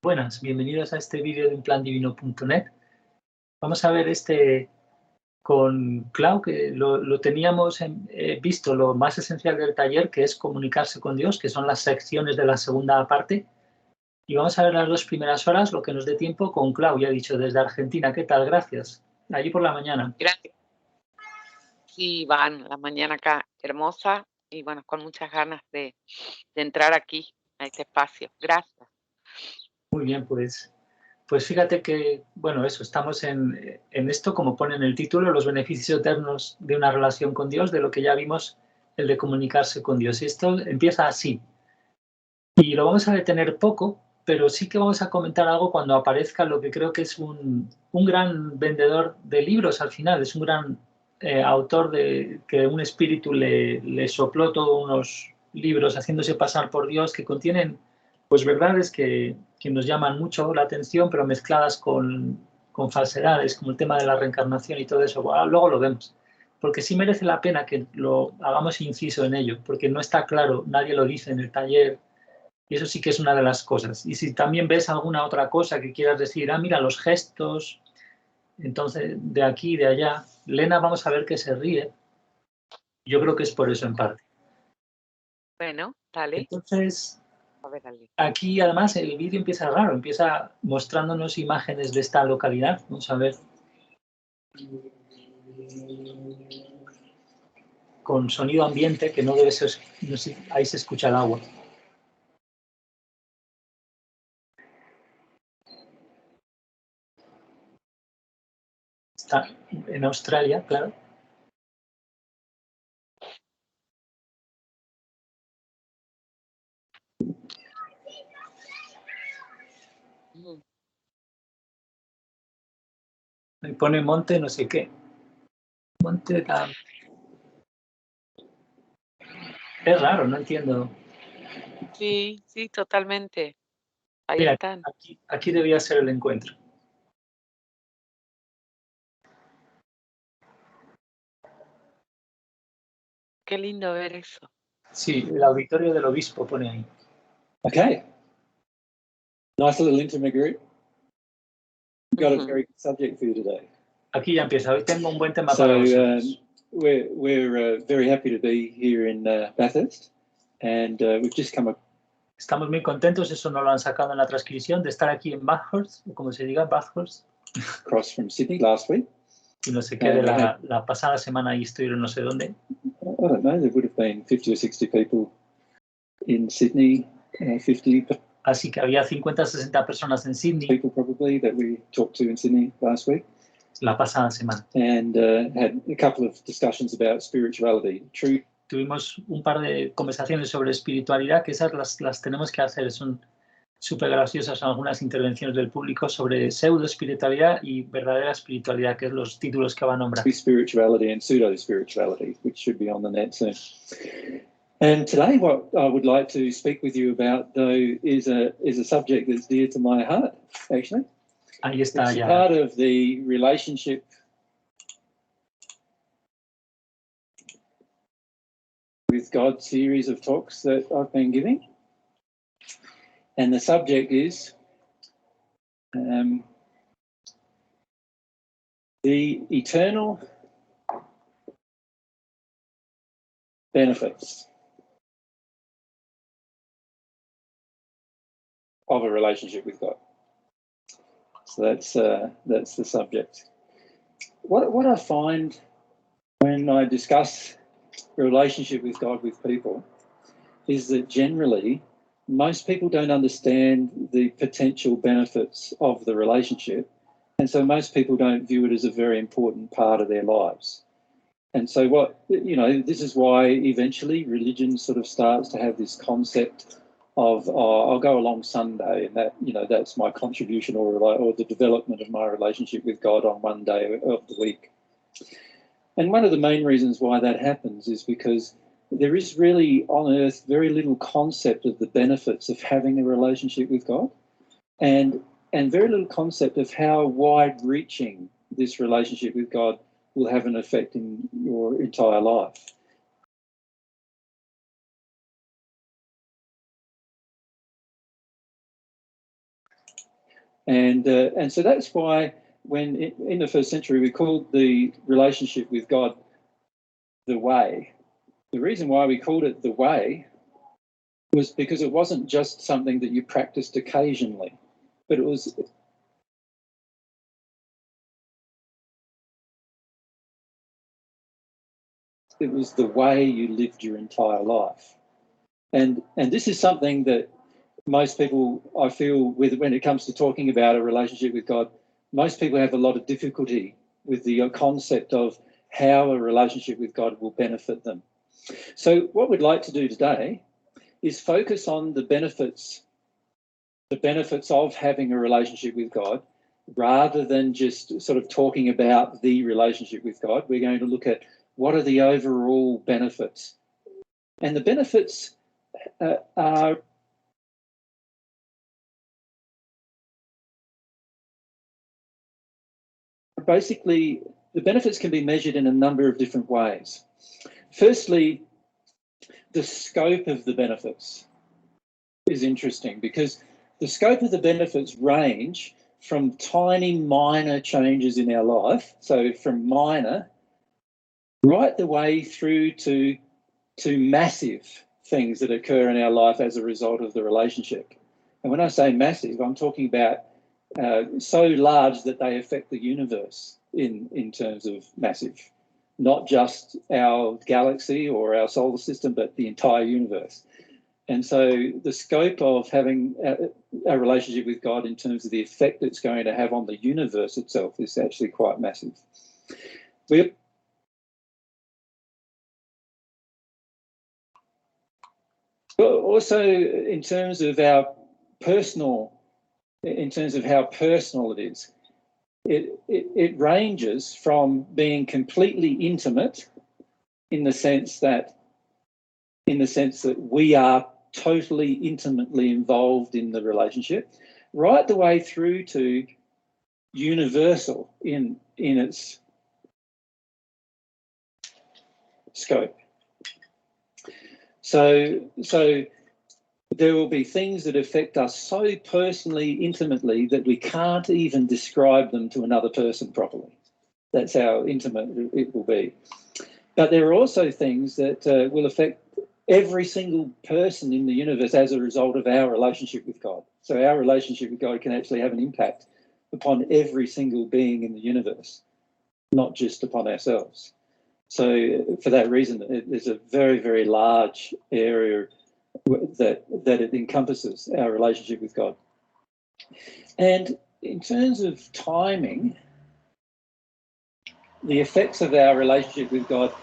Buenas, bienvenidos a este vídeo de unplandivino.net. Vamos a ver este con Clau, que lo teníamos visto, lo más esencial del taller, que es comunicarse con Dios, que son las secciones de la segunda parte. Y vamos a ver las 2 primeras horas, lo que nos dé tiempo, con Clau, ya he dicho, desde Argentina. ¿Qué tal? Gracias. Allí por la mañana. Gracias. Sí, van, la mañana acá hermosa y bueno, con muchas ganas de entrar aquí, a este espacio. Gracias. Muy bien, pues fíjate que, bueno, eso, estamos en esto, como pone en el título, los beneficios eternos de una relación con Dios, de lo que ya vimos, el de comunicarse con Dios. Y esto empieza así. Y lo vamos a detener poco, pero sí que vamos a comentar algo cuando aparezca lo que creo que es un gran vendedor de libros al final. Es un gran autor que un espíritu le sopló todos unos libros haciéndose pasar por Dios que contienen pues verdades que nos llaman mucho la atención, pero mezcladas con falsedades, como el tema de la reencarnación y todo eso. Bueno, luego lo vemos. Porque sí merece la pena que lo hagamos inciso en ello, porque no está claro, nadie lo dice en el taller. Y eso sí que es una de las cosas. Y si también ves alguna otra cosa que quieras decir, mira, los gestos, entonces de aquí, de allá. Lena, vamos a ver que se ríe. Yo creo que es por eso en parte. Bueno, dale. Entonces, A ver, dale. aquí además el vídeo empieza raro, empieza mostrándonos imágenes de esta localidad. Vamos a ver. Con sonido ambiente, que no debe ser, no sé, ahí se escucha el agua. Está en Australia, claro. Me pone monte no sé qué. Monte Es raro, no entiendo. Sí, sí, totalmente. Ahí Mira, están. aquí debía ser el encuentro. Qué lindo ver eso. Sí, el auditorio del obispo pone ahí. Okay. Nice little intermediary. Got a very good subject for you today. Aquí ya empieza. Hoy tengo un buen tema para vosotros. We're very happy to be here in Bathurst, and we've just come. Estamos muy contentos, eso no lo han sacado en la transcripción, de estar aquí en Bathurst, o como se diga, Bathurst. Across from Sydney last week. Y no sé qué, de la pasada semana ahí estuvieron no sé dónde. I don't know, there would have been 50 or 60 people in Sydney, 50. Así que había 50 60 personas en Sydney. People probably that we talked to in Sydney last week. La pasada semana. And had a couple of discussions about spirituality. True. Tuvimos un par de conversaciones sobre espiritualidad, que esas las tenemos que hacer. Son súper graciosas algunas intervenciones del público sobre pseudo-espiritualidad y verdadera espiritualidad, que es los títulos que va a nombrar. Spirituality and pseudo-spirituality, which should be on the net soon. And today what I would like to speak with you about, though, is a subject that's dear to my heart, actually. Ahí está it's ya. Part of the relationship with God series of talks that I've been giving. And the subject is the eternal benefits of a relationship with God. So that's the subject. What I find when I discuss a relationship with God with people is that generally most people don't understand the potential benefits of the relationship, and so most people don't view it as a very important part of their lives. And so this is why eventually religion sort of starts to have this concept of I'll go along Sunday, and that's my contribution or the development of my relationship with God on one day of the week. And one of the main reasons why that happens is because there is really on earth very little concept of the benefits of having a relationship with God, and very little concept of how wide-reaching this relationship with God will have an effect in your entire life. And so that's why when in the first century we called the relationship with God the way. The reason why we called it the way was because it wasn't just something that you practiced occasionally, but it was the way you lived your entire life. And this is something that most people, I feel, when it comes to talking about a relationship with God, most people have a lot of difficulty with the concept of how a relationship with God will benefit them. So what we'd like to do today is focus on the benefits of having a relationship with God, rather than just sort of talking about the relationship with God. We're going to look at what are the overall benefits. And the benefits are basically, the benefits can be measured in a number of different ways. Firstly, the scope of the benefits is interesting, because the scope of the benefits range from tiny minor changes in our life, so from minor right the way through to massive things that occur in our life as a result of the relationship. And when I say massive, I'm talking about so large that they affect the universe in terms of massive, not just our galaxy or our solar system, but the entire universe. And so the scope of having a relationship with God in terms of the effect it's going to have on the universe itself is actually quite massive. Also, in terms of how personal it is, it ranges from being completely intimate in the sense that we are totally intimately involved in the relationship, right the way through to universal in its scope. So there will be things that affect us so personally, intimately, that we can't even describe them to another person properly. That's how intimate it will be. But there are also things that will affect every single person in the universe as a result of our relationship with God. So our relationship with God can actually have an impact upon every single being in the universe, not just upon ourselves. So for that reason, there's a very, very large area that it encompasses, our relationship with God. And in terms of timing, the effects of our relationship with God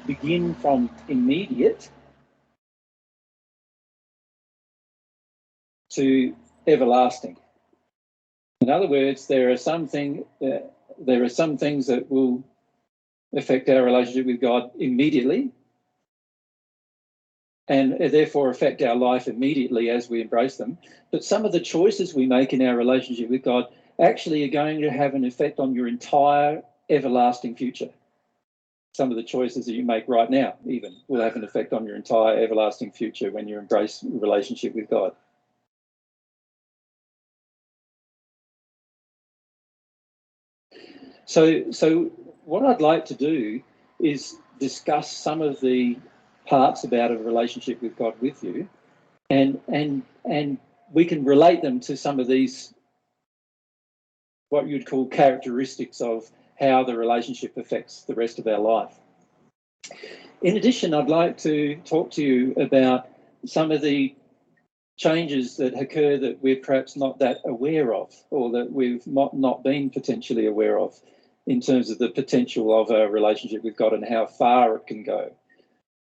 begin from immediate to everlasting. In other words, there are some things that will affect our relationship with God immediately, and therefore affect our life immediately as we embrace them. But some of the choices we make in our relationship with God actually are going to have an effect on your entire everlasting future. Some of the choices that you make right now even will have an effect on your entire everlasting future when you embrace a relationship with God. So what I'd like to do is discuss some of the parts about a relationship with God with you, and we can relate them to some of these, what you'd call characteristics of how the relationship affects the rest of our life. In addition, I'd like to talk to you about some of the changes that occur that we're perhaps not that aware of, or that we've not been potentially aware of, in terms of the potential of a relationship with God and how far it can go.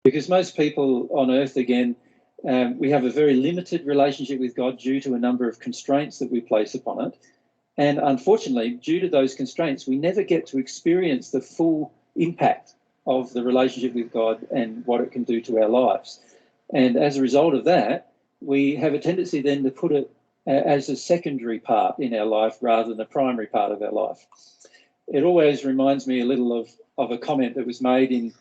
Because most people on earth, again, we have a very limited relationship with God due to a number of constraints that we place upon it. And unfortunately, due to those constraints, we never get to experience the full impact of the relationship with God and what it can do to our lives. And as a result of that, we have a tendency then to put it as a secondary part in our life rather than a primary part of our life. It always reminds me a little of a comment that was made in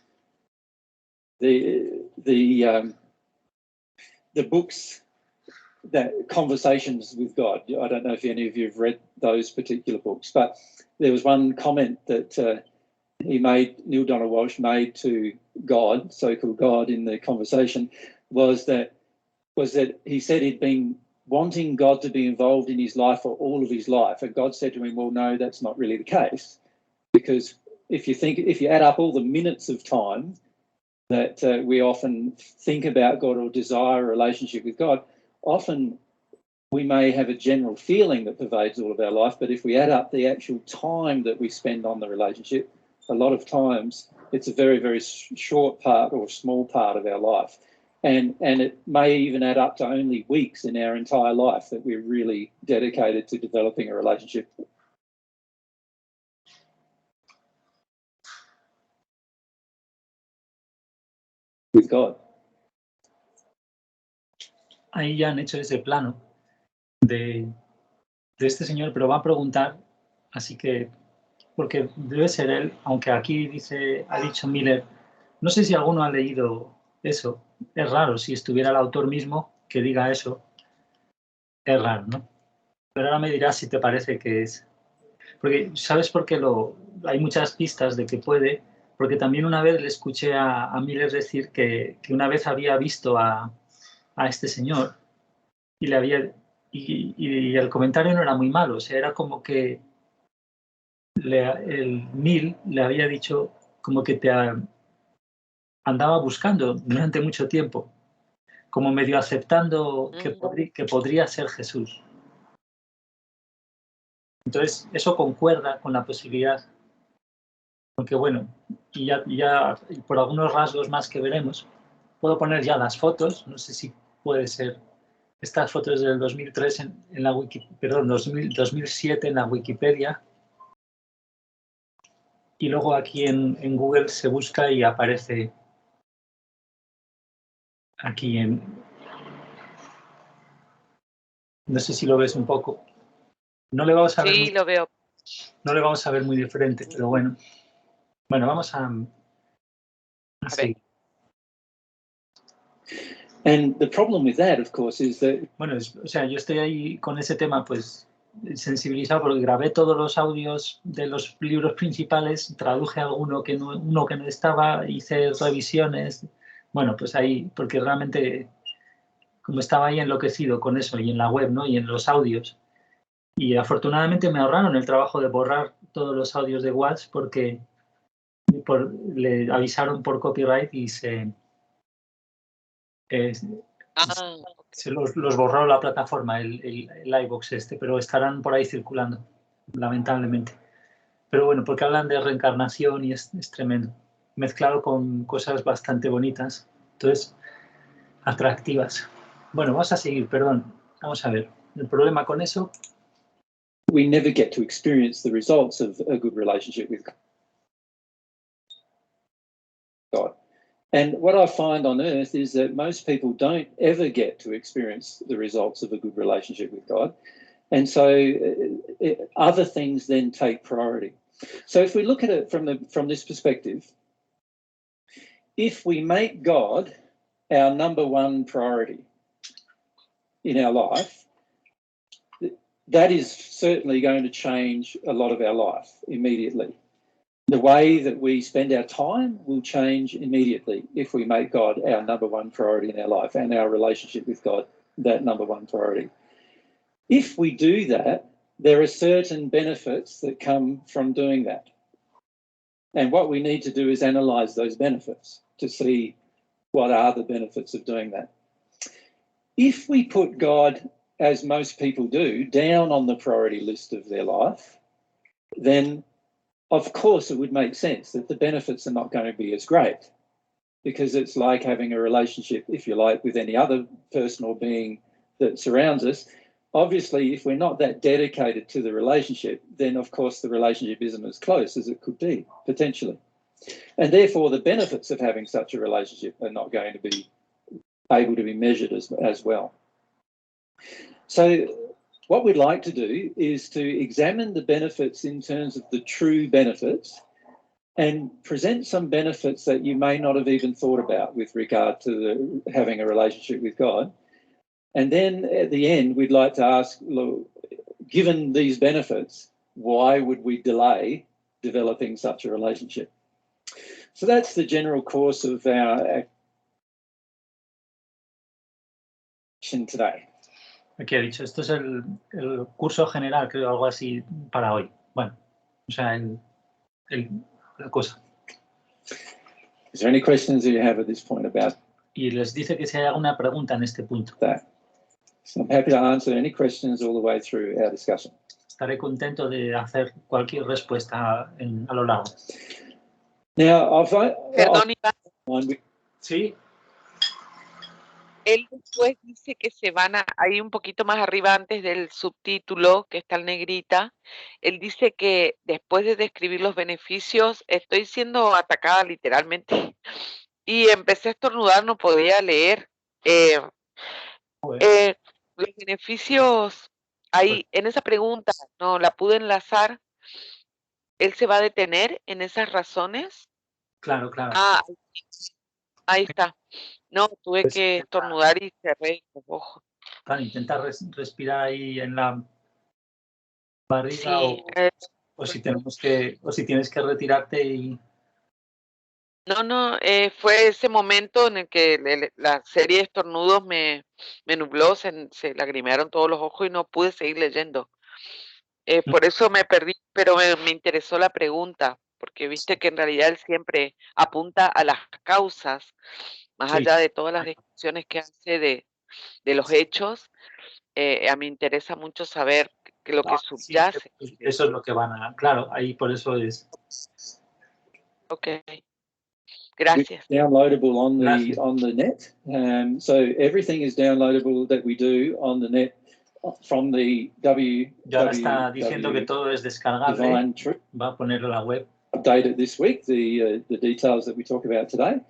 the books Conversations with God. I don't know if any of you have read those particular books, but there was one comment that Neil Donald Walsh made to God, so-called God, in the conversation, was that he said he'd been wanting God to be involved in his life for all of his life, and God said to him, well, no, that's not really the case, because if you add up all the minutes of time that we often think about God or desire a relationship with God, often we may have a general feeling that pervades all of our life, but if we add up the actual time that we spend on the relationship, a lot of times it's a very, very short part or small part of our life. And it may even add up to only weeks in our entire life that we're really dedicated to developing a relationship with God. Ahí ya han hecho ese plano de este señor, pero va a preguntar, así que, porque debe ser él, aunque aquí ha dicho Miller, no sé si alguno ha leído eso, es raro, si estuviera el autor mismo que diga eso, es raro, ¿no? Pero ahora me dirás si te parece que es. Porque, ¿sabes por qué hay muchas pistas de que puede? Porque también una vez le escuché a Miller decir que una vez había visto a este señor y el comentario no era muy malo, o sea, era como que el Neil le había dicho como que te andaba buscando durante mucho tiempo, como medio aceptando que podría ser Jesús. Entonces, eso concuerda con la posibilidad, porque bueno, y ya por algunos rasgos más que veremos, puedo poner ya las fotos, no sé si puede ser. Estas fotos del 2003 en la 2007 en la Wikipedia. Y luego aquí en Google se busca y aparece aquí no sé si lo ves un poco. No le vamos a ver. Sí, lo veo. No le vamos a ver muy diferente, pero bueno. Bueno, vamos a seguir. And the problem with that, of course, is that... Bueno, o sea, yo estoy ahí con ese tema, pues, sensibilizado porque grabé todos los audios de los libros principales, traduje uno que no estaba, hice revisiones. Bueno, pues ahí, porque realmente, como estaba ahí enloquecido con eso, y en la web, ¿no? Y en los audios. Y afortunadamente me ahorraron el trabajo de borrar todos los audios de WhatsApp porque le avisaron por copyright y se los borró la plataforma, el iVoox pero estarán por ahí circulando, lamentablemente. Pero bueno, porque hablan de reencarnación y es tremendo, mezclado con cosas bastante bonitas, entonces atractivas. Bueno, vamos a seguir, perdón, vamos a ver. El problema con eso... We never get to experience the results of a good relationship with God. And what I find on earth is that most people don't ever get to experience the results of a good relationship with God. And so other things then take priority. So if we look at it from this perspective, if we make God our number one priority in our life, that is certainly going to change a lot of our life immediately. The way that we spend our time will change immediately if we make God our number one priority in our life and our relationship with God that number one priority. If we do that, there are certain benefits that come from doing that. And what we need to do is analyse those benefits to see what are the benefits of doing that. If we put God, as most people do, down on the priority list of their life, then of course, it would make sense that the benefits are not going to be as great because it's like having a relationship, if you like, with any other person or being that surrounds us. Obviously, if we're not that dedicated to the relationship, then, of course, the relationship isn't as close as it could be, potentially. And therefore, the benefits of having such a relationship are not going to be able to be measured as well. So what we'd like to do is to examine the benefits in terms of the true benefits and present some benefits that you may not have even thought about with regard to having a relationship with God, And then at the end, we'd like to ask, look, given these benefits, why would we delay developing such a relationship? So that's the general course of our action today. Aquí he dicho, esto es el curso general, creo, algo así para hoy. Bueno, o sea, la cosa. Is there any questions that you have at this point about Y les dice que si hay alguna pregunta en este punto. that? So I'm happy to answer any questions all the way through our discussion. Estaré contento de hacer cualquier respuesta a lo largo. Now, Perdón, Iván. Sí. Él después dice que se van ahí un poquito más arriba antes del subtítulo, que está en negrita. Él dice que después de describir los beneficios, estoy siendo atacada literalmente. Y empecé a estornudar, no podía leer. Los beneficios, ahí, en esa pregunta, no la pude enlazar. ¿Él se va a detener en esas razones? Claro, claro. Ah, ahí está. No, tuve que estornudar y cerré los ojos. Claro, intenta respirar ahí en la barriga, Sí, o si tienes que retirarte y... No, fue ese momento en el que la serie de estornudos me nubló, se lagrimearon todos los ojos y no pude seguir leyendo. Por eso me perdí, pero me interesó la pregunta, porque viste que en realidad él siempre apunta a las causas, más allá de todas las descripciones que hace de los hechos. A mí me interesa mucho saber que lo que subyace. Sí, eso es lo que van a... Claro, ahí por eso es... Ok. Gracias. It's downloadable on the net. So everything is downloadable that we do on the net from the Ya ahora está diciendo que todo es descargable. Va a ponerlo en la web. Updated this week, the details that we talk about today.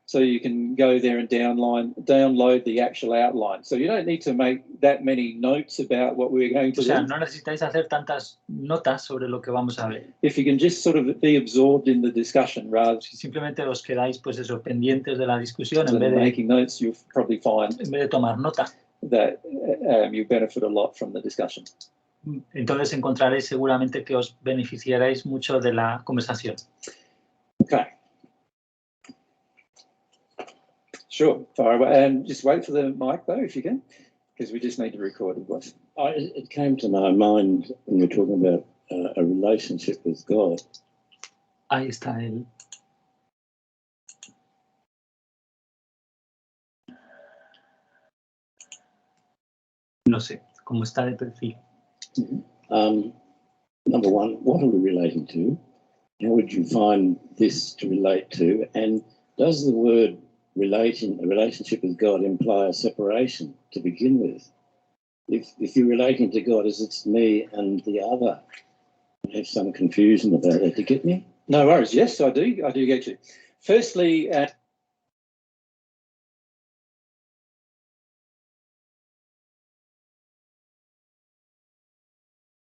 So you can go there and download the actual outline. So you don't need to make that many notes about what we're going to do. O sea, no necesitáis hacer tantas notas sobre lo que vamos a ver. If you can just sort of be absorbed in the discussion rather Si simplemente os quedáis, pues eso, pendientes de la discusión than making notes, you'll probably find en vez de tomar nota. That you benefit a lot from the discussion. Entonces encontraréis seguramente que os beneficiaréis mucho de la conversación. Okay. Sure, fire away. And just wait for the mic though, if you can, because we just need to record the voice. It came to my mind when we're talking about a relationship with God. Ahí está él. No sé, cómo está de perfil. Number one, what are we relating to? How would you find this to relate to? And does the word a relationship with God imply a separation to begin with? If you're relating to God as it's me and the other, I have some confusion about that. Do you get me? No worries. Yes, I do get you. Firstly,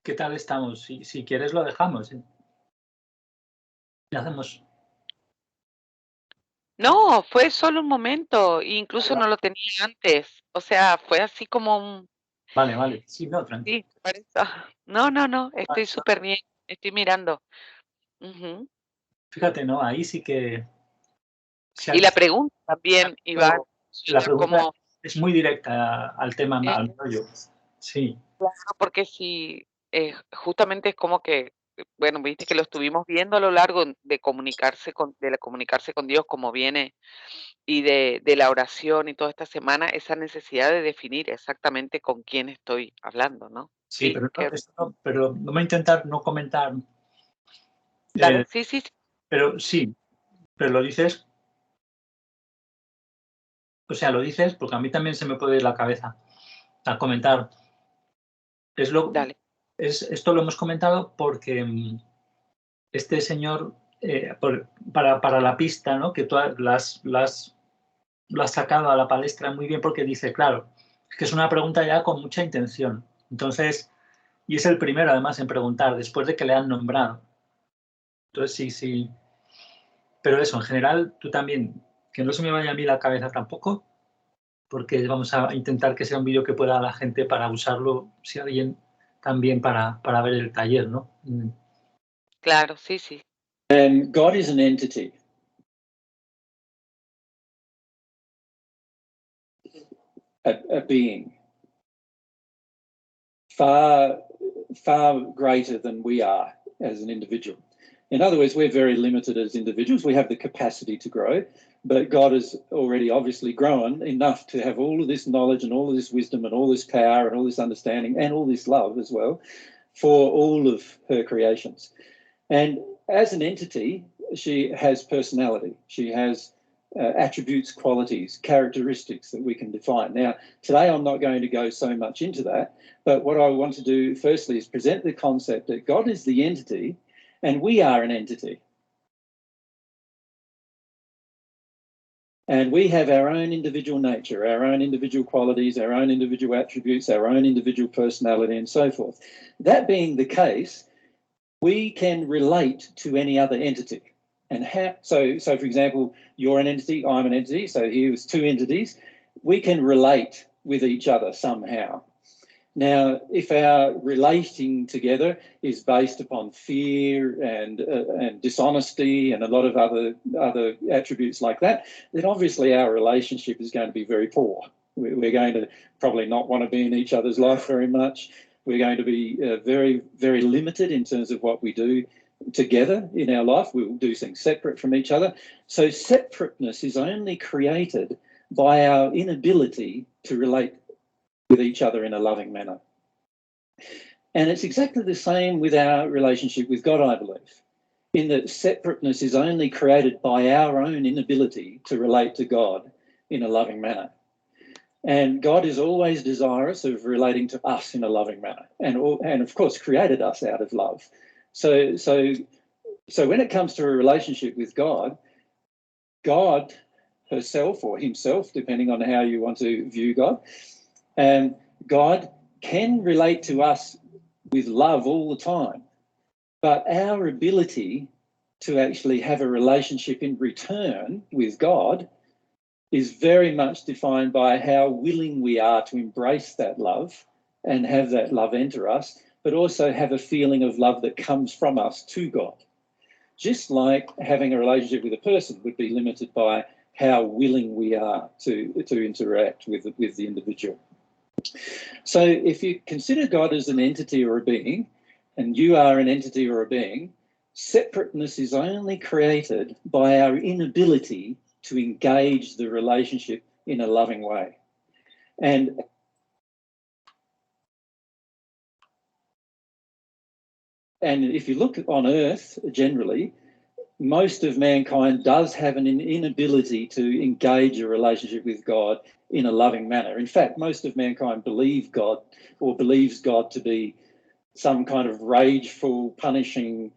¿qué tal estamos? Si quieres lo dejamos. ¿Qué hacemos? No, fue solo un momento, incluso no lo tenía antes. O sea, fue así como un... Vale. Sí, no, tranquilo. Sí, por eso. No, estoy súper bien, estoy mirando. Fíjate, ¿no? Ahí sí que... Y la pregunta también, Iván. La pregunta es muy directa al tema, al rollo. Sí. Claro, porque si justamente es como que, bueno, viste que lo estuvimos viendo a lo largo de comunicarse con Dios como viene y de la oración y toda esta semana, esa necesidad de definir exactamente con quién estoy hablando, ¿no? Sí, pero no voy a intentar no comentar. Claro, sí. Pero sí, pero lo dices, o sea, lo dices porque a mí también se me puede ir la cabeza a comentar. Dale. Esto lo hemos comentado porque este señor, para la pista, ¿no? Que tú lo has sacado a la palestra muy bien porque dice, claro, es que es una pregunta ya con mucha intención. Entonces, y es el primero además en preguntar, después de que le han nombrado. Entonces, sí. Pero eso, en general, tú también, que no se me vaya a mí la cabeza tampoco, porque vamos a intentar que sea un vídeo que pueda la gente para usarlo, si alguien también para ver el taller, ¿no? Claro, sí, sí. And God is an entity. A being. Far greater than we are as an individual. In other words, we're very limited as individuals. We have the capacity to grow, but God has already obviously grown enough to have all of this knowledge and all of this wisdom and all this power and all this understanding and all this love as well for all of her creations. And as an entity, she has personality. She has attributes, qualities, characteristics that we can define. Now, today I'm not going to go so much into that, but what I want to do firstly is present the concept that God is the entity and we are an entity. And we have our own individual nature, our own individual qualities, our own individual attributes, our own individual personality, and so forth. That being the case, we can relate to any other entity. And how, so for example, you're an entity, I'm an entity, so here's two entities. We can relate with each other somehow. Now, if our relating together is based upon fear and dishonesty and a lot of other attributes like that, then obviously our relationship is going to be very poor. We're going to probably not want to be in each other's life very much. We're going to be very, very limited in terms of what we do together in our life. We'll do things separate from each other. So separateness is only created by our inability to relate with each other in a loving manner. And it's exactly the same with our relationship with God, I believe, in that separateness is only created by our own inability to relate to God in a loving manner. And God is always desirous of relating to us in a loving manner, and of course created us out of love. So when it comes to a relationship with God, God herself or himself, depending on how you want to view God, God can relate to us with love all the time, but our ability to actually have a relationship in return with God is very much defined by how willing we are to embrace that love and have that love enter us, but also have a feeling of love that comes from us to God. Just like having a relationship with a person would be limited by how willing we are to interact with the individual. So if you consider God as an entity or a being, and you are an entity or a being, separateness is only created by our inability to engage the relationship in a loving way. And if you look on Earth generally, most of mankind does have an inability to engage a relationship with God in a loving manner. In fact, most of mankind believe God or believes God to be some kind of rageful, punishing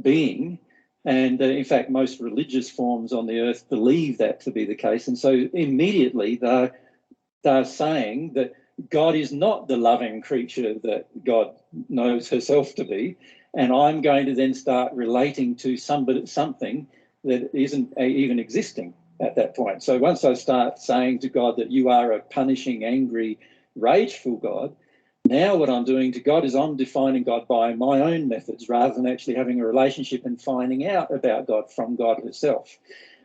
being. And in fact, most religious forms on the earth believe that to be the case. And so immediately they're saying that God is not the loving creature that God knows herself to be. And I'm going to then start relating to something that isn't even existing at that point. So once I start saying to God that you are a punishing, angry, rageful God, now what I'm doing to God is I'm defining God by my own methods rather than actually having a relationship and finding out about God from God herself.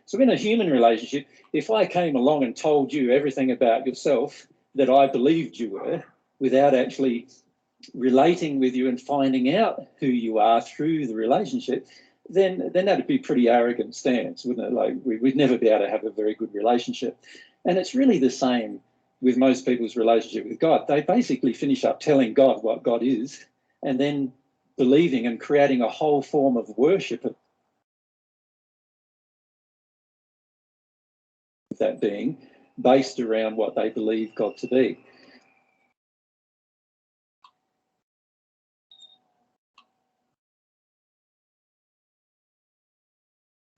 So in a human relationship, if I came along and told you everything about yourself that I believed you were without actually relating with you and finding out who you are through the relationship, then that'd be a pretty arrogant stance, wouldn't it? Like we'd never be able to have a very good relationship. And it's really the same with most people's relationship with God. They basically finish up telling God what God is and then believing and creating a whole form of worship of that being based around what they believe God to be.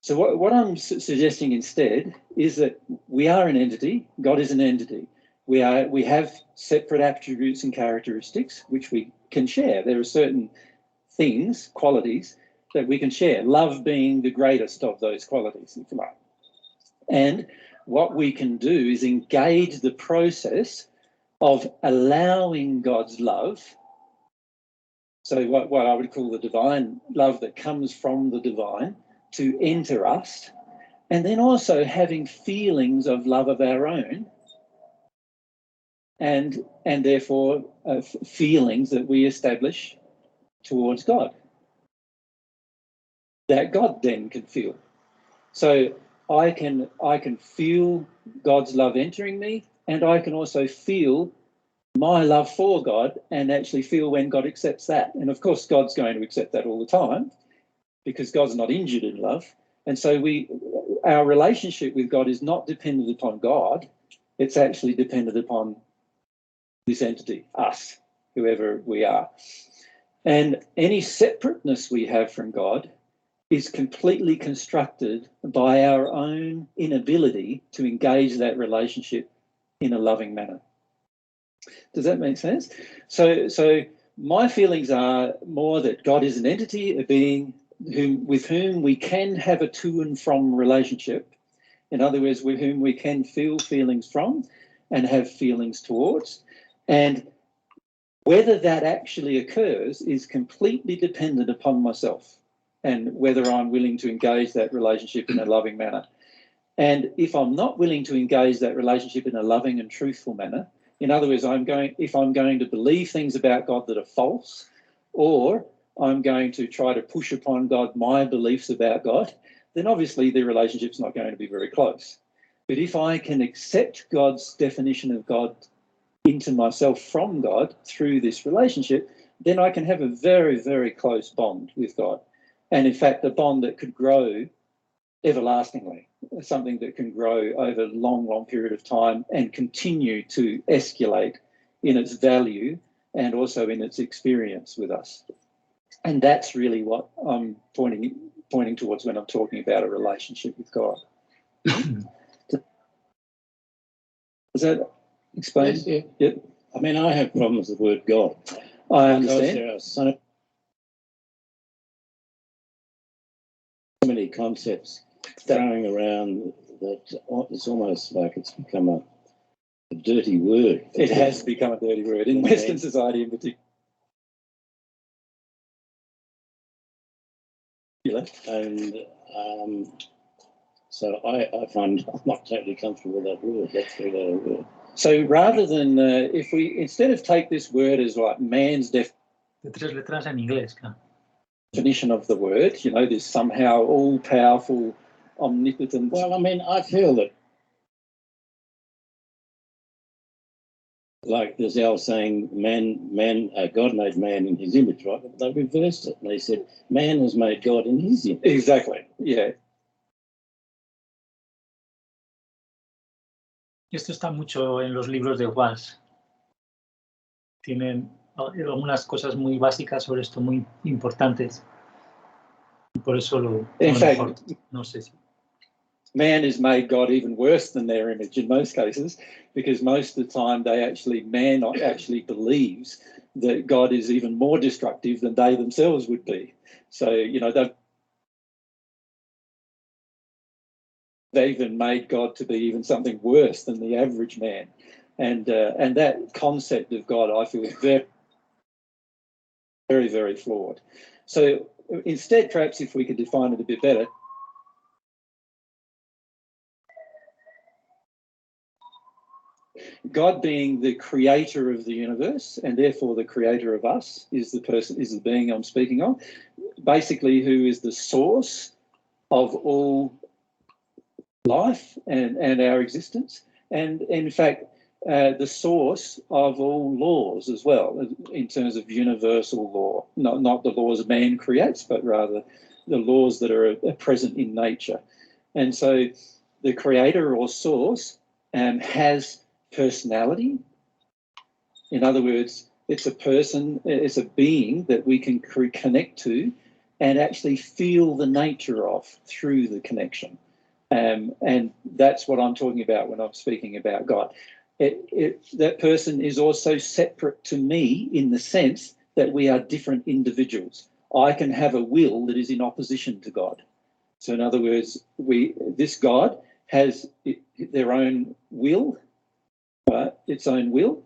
So what I'm suggesting instead is that we are an entity. God is an entity. We have separate attributes and characteristics which we can share. There are certain things, qualities that we can share. Love being the greatest of those qualities, if you like. And what we can do is engage the process of allowing God's love, so what I would call the divine love that comes from the divine, to enter us, and then also having feelings of love of our own, and therefore feelings that we establish towards God, that God then can feel. So I can feel God's love entering me, and I can also feel my love for God and actually feel when God accepts that. And of course, God's going to accept that all the time because God's not injured in love. And so our relationship with God is not dependent upon God. It's actually dependent upon this entity, us, whoever we are. And any separateness we have from God is completely constructed by our own inability to engage that relationship in a loving manner. Does that make sense? So my feelings are more that God is an entity, a being with whom we can have a to and from relationship. In other words, with whom we can feel feelings from and have feelings towards. And whether that actually occurs is completely dependent upon myself and whether I'm willing to engage that relationship in a loving manner. And if I'm not willing to engage that relationship in a loving and truthful manner, in other words, if I'm going to believe things about God that are false, or I'm going to try to push upon God my beliefs about God, then obviously the relationship's not going to be very close. But if I can accept God's definition of God into myself from God through this relationship, then I can have a very, very close bond with God. And in fact, a bond that could grow everlastingly, something that can grow over a long, long period of time and continue to escalate in its value and also in its experience with us. And that's really what I'm pointing towards when I'm talking about a relationship with God. Does that explain? Yes, Yep. I mean, I have problems with the word God. I understand. There are so many concepts throwing around that it's almost like it's become a dirty word. It has become a dirty word in Western society in particular. And so I find I'm not totally comfortable with that word, that three-letter word. So rather than, instead of take this word as like man's De tres letras en inglés, claro. definition of the word, this somehow all-powerful, omnipotent... Well, I mean, I feel that, like there's Al saying, God made man in his image, right? But they reversed it and they said, man has made God in his image. Exactly, yeah. Esto está mucho en los libros de Walsh. Tienen algunas cosas muy básicas sobre esto, muy importantes. Y por eso mejor, no sé si... Man has made God even worse than their image in most cases, because most of the time man actually believes that God is even more destructive than they themselves would be. So, they even made God to be even something worse than the average man. And that concept of God, I feel, is very, very, very flawed. So instead, perhaps if we could define it a bit better, God being the creator of the universe and therefore the creator of us is the being I'm speaking of, basically who is the source of all life and our existence, and in fact the source of all laws as well, in terms of universal law, not the laws man creates, but rather the laws that are present in nature. And so the creator or source has personality. In other words, it's a person, it's a being that we can connect to and actually feel the nature of through the connection. And that's what I'm talking about when I'm speaking about God. That person is also separate to me in the sense that we are different individuals. I can have a will that is in opposition to God. So in other words, this God has their own will, its own will,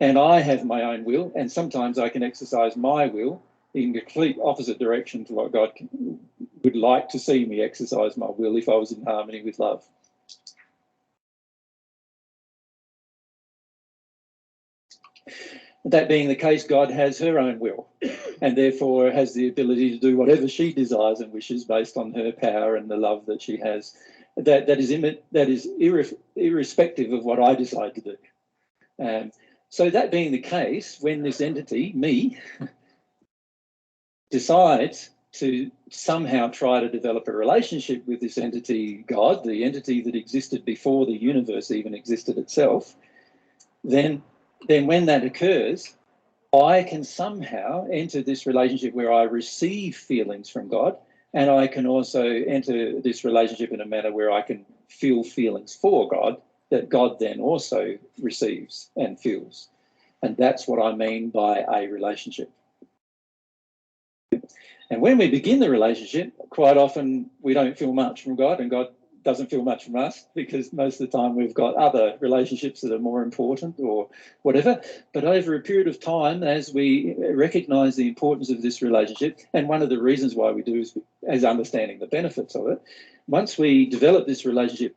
and I have my own will, and sometimes I can exercise my will in complete opposite direction to what God would like to see me exercise my will if I was in harmony with love. That being the case, God has her own will and therefore has the ability to do whatever she desires and wishes based on her power and the love that she has. That is irrespective of what I decide to do. So that being the case, when this entity, me, decides to somehow try to develop a relationship with this entity, God, the entity that existed before the universe even existed itself, then when that occurs, I can somehow enter this relationship where I receive feelings from God, and I can also enter this relationship in a manner where I can feel feelings for God that God then also receives and feels. And that's what I mean by a relationship. And when we begin the relationship, quite often we don't feel much from God, and God doesn't feel much from us, because most of the time we've got other relationships that are more important or whatever. But over a period of time, as we recognise the importance of this relationship, and one of the reasons why we do is understanding the benefits of it, once we develop this relationship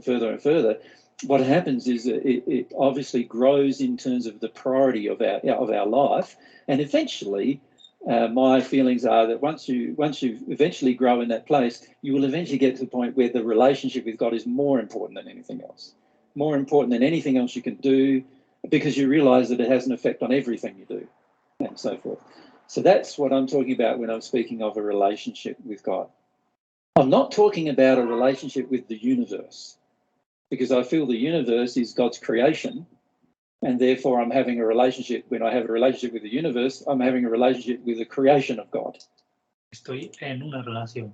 further and further, what happens is that it obviously grows in terms of the priority of our life, and eventually my feelings are that once you eventually grow in that place, you will eventually get to the point where the relationship with God is more important than anything else, more important than anything else you can do, because you realise that it has an effect on everything you do, and so forth. So that's what I'm talking about when I'm speaking of a relationship with God. I'm not talking about a relationship with the universe, because I feel the universe is God's creation, and therefore I'm having a relationship. When I have a relationship with the universe, I'm having a relationship with the creation of God. Estoy en una relación.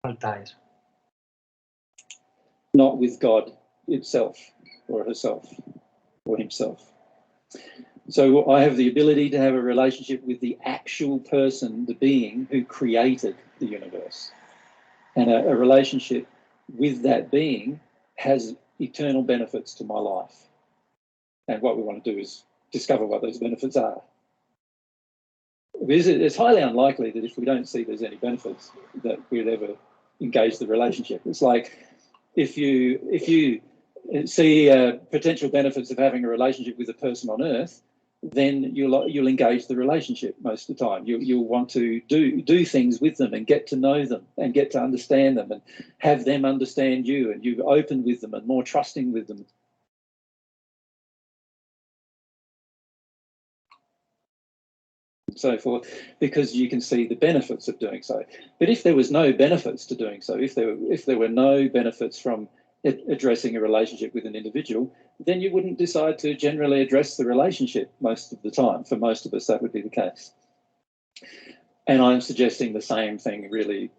Falta eso. Not with God itself, or herself, or himself. So I have the ability to have a relationship with the actual person, the being who created the universe. And a relationship with that being has eternal benefits to my life. And what we want to do is discover what those benefits are. Because it's highly unlikely that if we don't see there's any benefits that we'd ever engage the relationship. It's like if you see potential benefits of having a relationship with a person on earth, then you'll engage the relationship most of the time. You'll want to do things with them and get to know them and get to understand them and have them understand you, and you're open with them and more trusting with them. And so forth, because you can see the benefits of doing so. But if there was no benefits to doing so, if there were no benefits from addressing a relationship with an individual, then you wouldn't decide to generally address the relationship most of the time. For most of us, that would be the case. And I'm suggesting the same thing really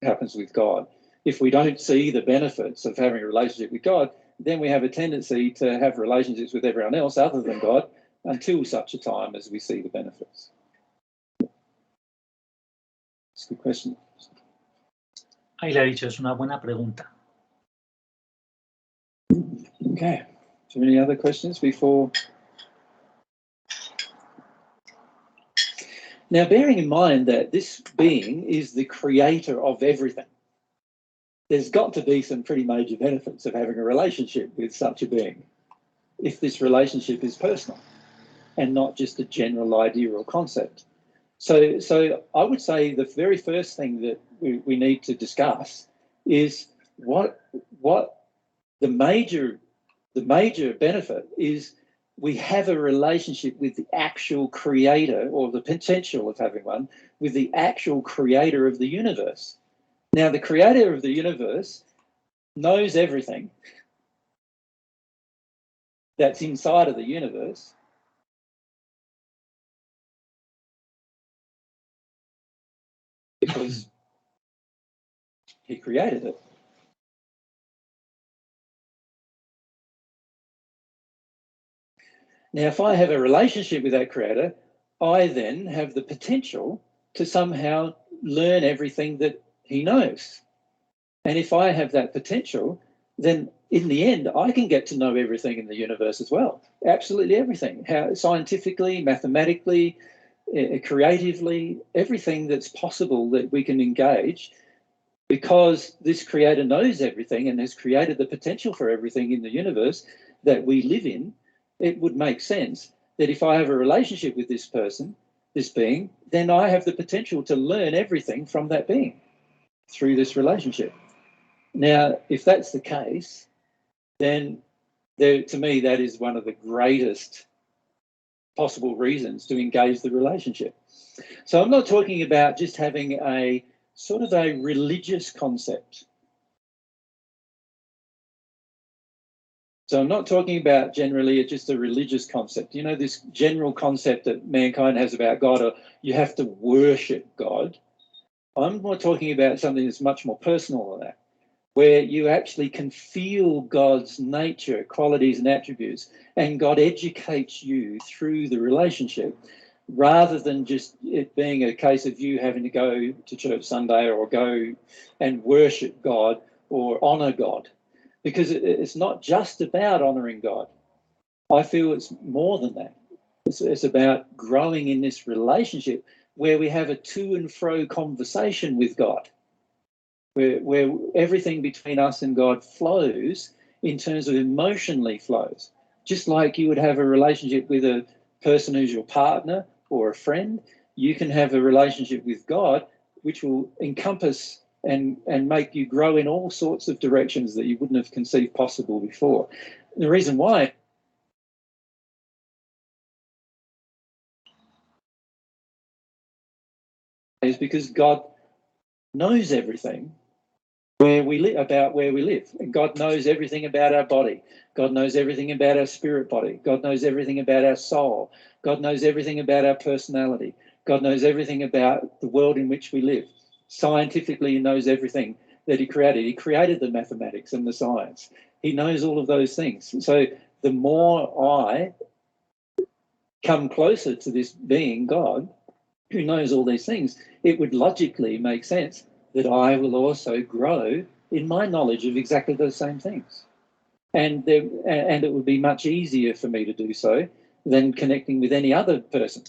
happens with God. If we don't see the benefits of having a relationship with God, then we have a tendency to have relationships with everyone else other than God until such a time as we see the benefits. It's a good question. Ahí le ha dicho, es una buena pregunta. Okay. So any other questions before? Now, bearing in mind that this being is the creator of everything, there's got to be some pretty major benefits of having a relationship with such a being, if this relationship is personal and not just a general idea or concept. So I would say the very first thing that we need to discuss is what the major benefit is. We have a relationship with the actual creator, or the potential of having one, with the actual creator of the universe. Now, the creator of the universe knows everything that's inside of the universe, because he created it. Now, if I have a relationship with that creator, I then have the potential to somehow learn everything that he knows. And if I have that potential, then in the end, I can get to know everything in the universe as well. Absolutely everything. How scientifically, mathematically, creatively, everything that's possible that we can engage, because this creator knows everything and has created the potential for everything in the universe that we live in. It would make sense that if I have a relationship with this person, this being, then I have the potential to learn everything from that being through this relationship. Now, if that's the case, then to me, that is one of the greatest possible reasons to engage the relationship. So I'm not talking about just having a sort of a religious concept. So I'm not talking about generally just a religious concept. You know, this general concept that mankind has about God, or you have to worship God. I'm more talking about something that's much more personal than that, where you actually can feel God's nature, qualities and attributes, and God educates you through the relationship, rather than just it being a case of you having to go to church Sunday or go and worship God or honour God. Because it's not just about honouring God. I feel it's more than that. It's about growing in this relationship where we have a to and fro conversation with God, where everything between us and God flows in terms of emotionally flows. Just like you would have a relationship with a person who's your partner or a friend, you can have a relationship with God which will encompass and make you grow in all sorts of directions that you wouldn't have conceived possible before. The reason why is because God knows everything where we live, and God knows everything about our body. God knows everything about our spirit body. God knows everything about our soul. God knows everything about our personality. God knows everything about the world in which we live. Scientifically, he knows everything that he created. He created the mathematics and the science. He knows all of those things. So the more I come closer to this being, God, who knows all these things, it would logically make sense that I will also grow in my knowledge of exactly those same things. And it would be much easier for me to do so than connecting with any other person.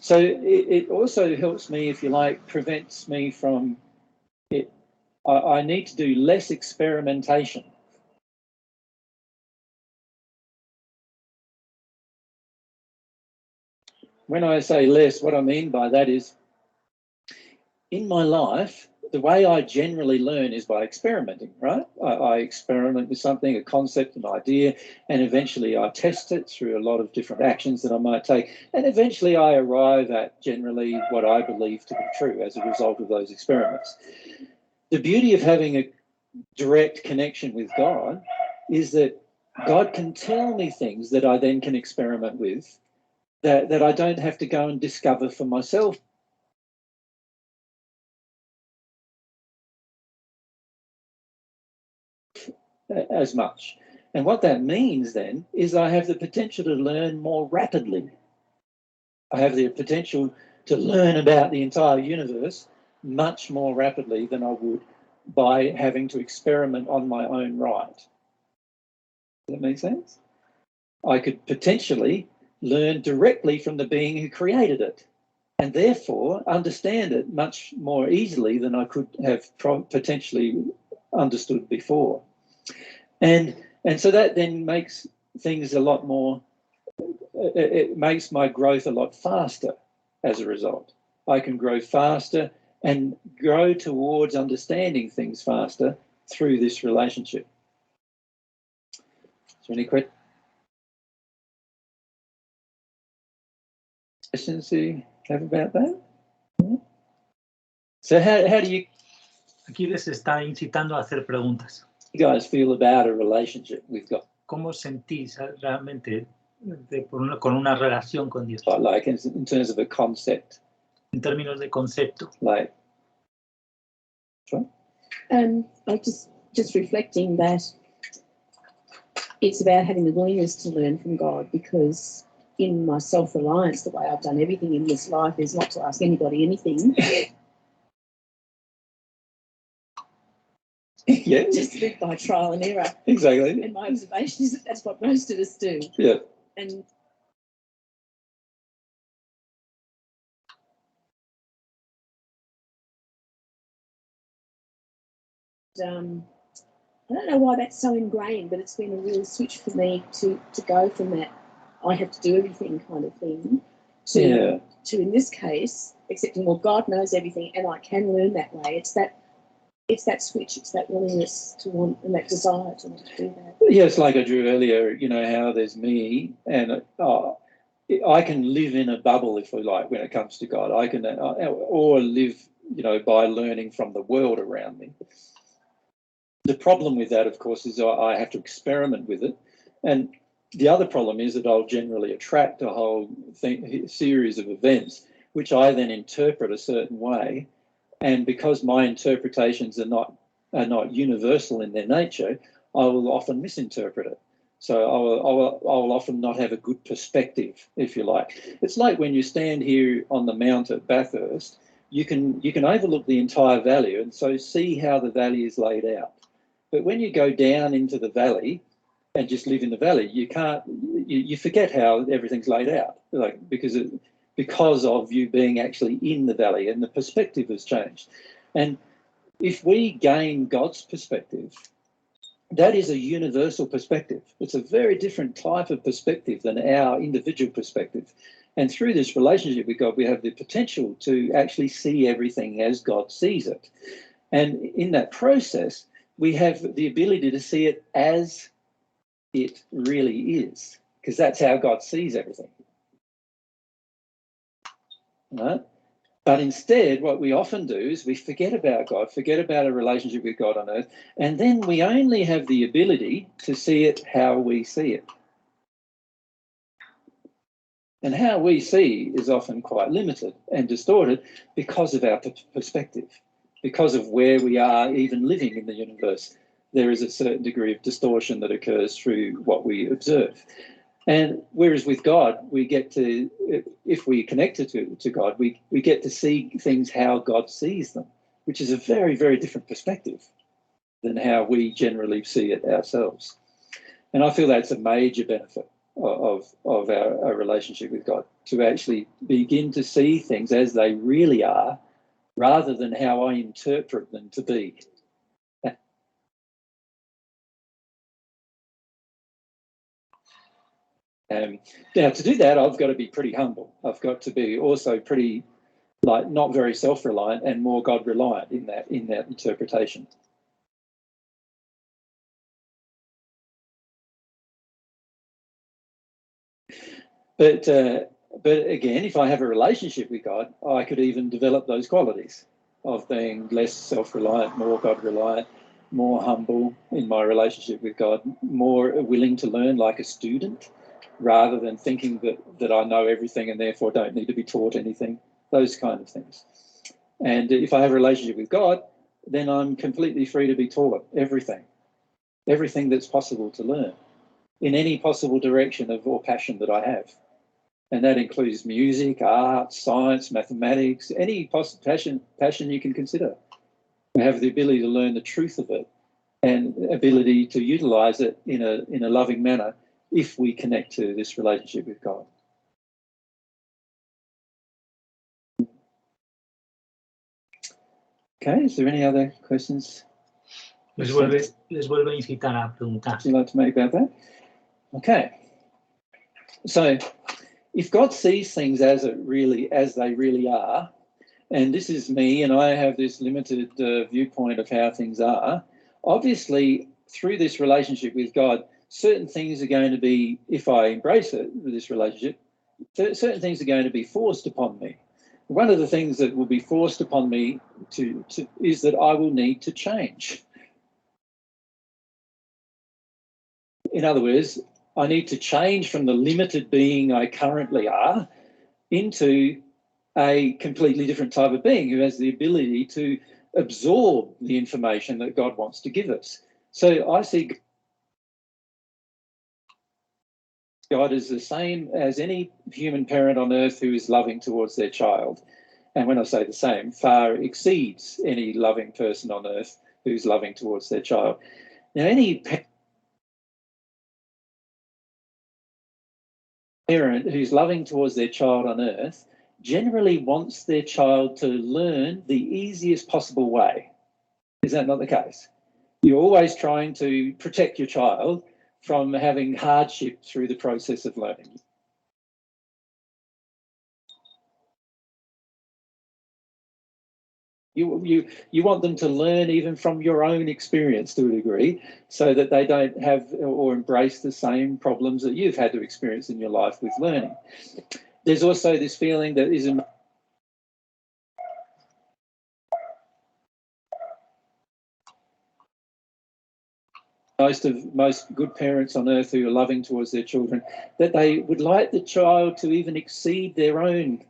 So it also helps me, if you like, prevents me from it. I need to do less experimentation. When I say less, what I mean by that is, in my life, the way I generally learn is by experimenting, right? I experiment with something, a concept, an idea, and eventually I test it through a lot of different actions that I might take. And eventually I arrive at generally what I believe to be true as a result of those experiments. The beauty of having a direct connection with God is that God can tell me things that I then can experiment with, that I don't have to go and discover for myself. As much. And what that means then is I have the potential to learn more rapidly. I have the potential to learn about the entire universe much more rapidly than I would by having to experiment on my own right. Does that make sense? I could potentially learn directly from the being who created it, and therefore understand it much more easily than I could have potentially understood before. And so that then makes things a lot more, it makes my growth a lot faster as a result. I can grow faster and grow towards understanding things faster through this relationship. Is there any questions you have about that? So how do you... Aquí les está incitando a hacer preguntas. You guys feel about a relationship with God? ¿Cómo sentís realmente con una relación con Dios? Like in terms of a concept. En términos de concepto. Like, I just reflecting that it's about having the willingness to learn from God, because in my self-reliance, the way I've done everything in this life is not to ask anybody anything. Yeah. Just live by trial and error. Exactly. And my observation is that that's what most of us do. Yeah. And I don't know why that's so ingrained, but it's been a real switch for me to go from that I have to do everything kind of thing to in this case accepting, well, God knows everything and I can learn that way. It's that switch, it's that willingness to want and that desire to want to do that. Yes, like I drew earlier, you know, how there's me and I can live in a bubble, if we like, when it comes to God. I can or live, you know, by learning from the world around me. The problem with that, of course, is I have to experiment with it. And the other problem is that I'll generally attract a whole series of events, which I then interpret a certain way. And because my interpretations are not universal in their nature, I will often misinterpret it. So I will often not have a good perspective, if you like. It's like when you stand here on the mount at Bathurst, you can overlook the entire valley and so see how the valley is laid out. But when you go down into the valley and just live in the valley, you forget how everything's laid out, like because of you being actually in the valley, and the perspective has changed. And if we gain God's perspective, that is a universal perspective. It's a very different type of perspective than our individual perspective. And through this relationship with God, we have the potential to actually see everything as God sees it. And in that process, we have the ability to see it as it really is, because that's how God sees everything. Right? But instead, what we often do is we forget about God, forget about a relationship with God on earth, and then we only have the ability to see it how we see it. And how we see is often quite limited and distorted because of our perspective, because of where we are even living in the universe. There is a certain degree of distortion that occurs through what we observe. And whereas with God, we get to, if we connect to God, we get to see things how God sees them, which is a very, very different perspective than how we generally see it ourselves. And I feel that's a major benefit of our relationship with God, to actually begin to see things as they really are, rather than how I interpret them to be. Now, to do that, I've got to be pretty humble. I've got to be also pretty, like, not very self-reliant and more God-reliant in that interpretation. But again, if I have a relationship with God, I could even develop those qualities of being less self-reliant, more God-reliant, more humble in my relationship with God, more willing to learn like a student, rather than thinking that I know everything and therefore don't need to be taught anything, those kind of things. And if I have a relationship with God, then I'm completely free to be taught everything that's possible to learn in any possible direction or passion that I have. And that includes music, art, science, mathematics, any passion you can consider. We have the ability to learn the truth of it and ability to utilize it in a loving manner if we connect to this relationship with God. Okay, is there any other questions? Les vuelvo a incitar a preguntar. Would you like to make about that? Okay. So, if God sees things as they really are, and this is me, and I have this limited viewpoint of how things are, obviously through this relationship with God, certain things are going to be, if I embrace it, this relationship, certain things are going to be forced upon me. One of the things that will be forced upon me is that I will need to change. In other words, I need to change from the limited being I currently are into a completely different type of being who has the ability to absorb the information that God wants to give us. So I see God is the same as any human parent on earth who is loving towards their child. And when I say the same, far exceeds any loving person on earth who's loving towards their child. Now, any parent who's loving towards their child on earth generally wants their child to learn the easiest possible way. Is that not the case? You're always trying to protect your child from having hardship through the process of learning. You want them to learn even from your own experience to a degree, so that they don't have or embrace the same problems that you've had to experience in your life with learning. There's also this feeling that is most good parents on earth who are loving towards their children, that they would like the child to even exceed their own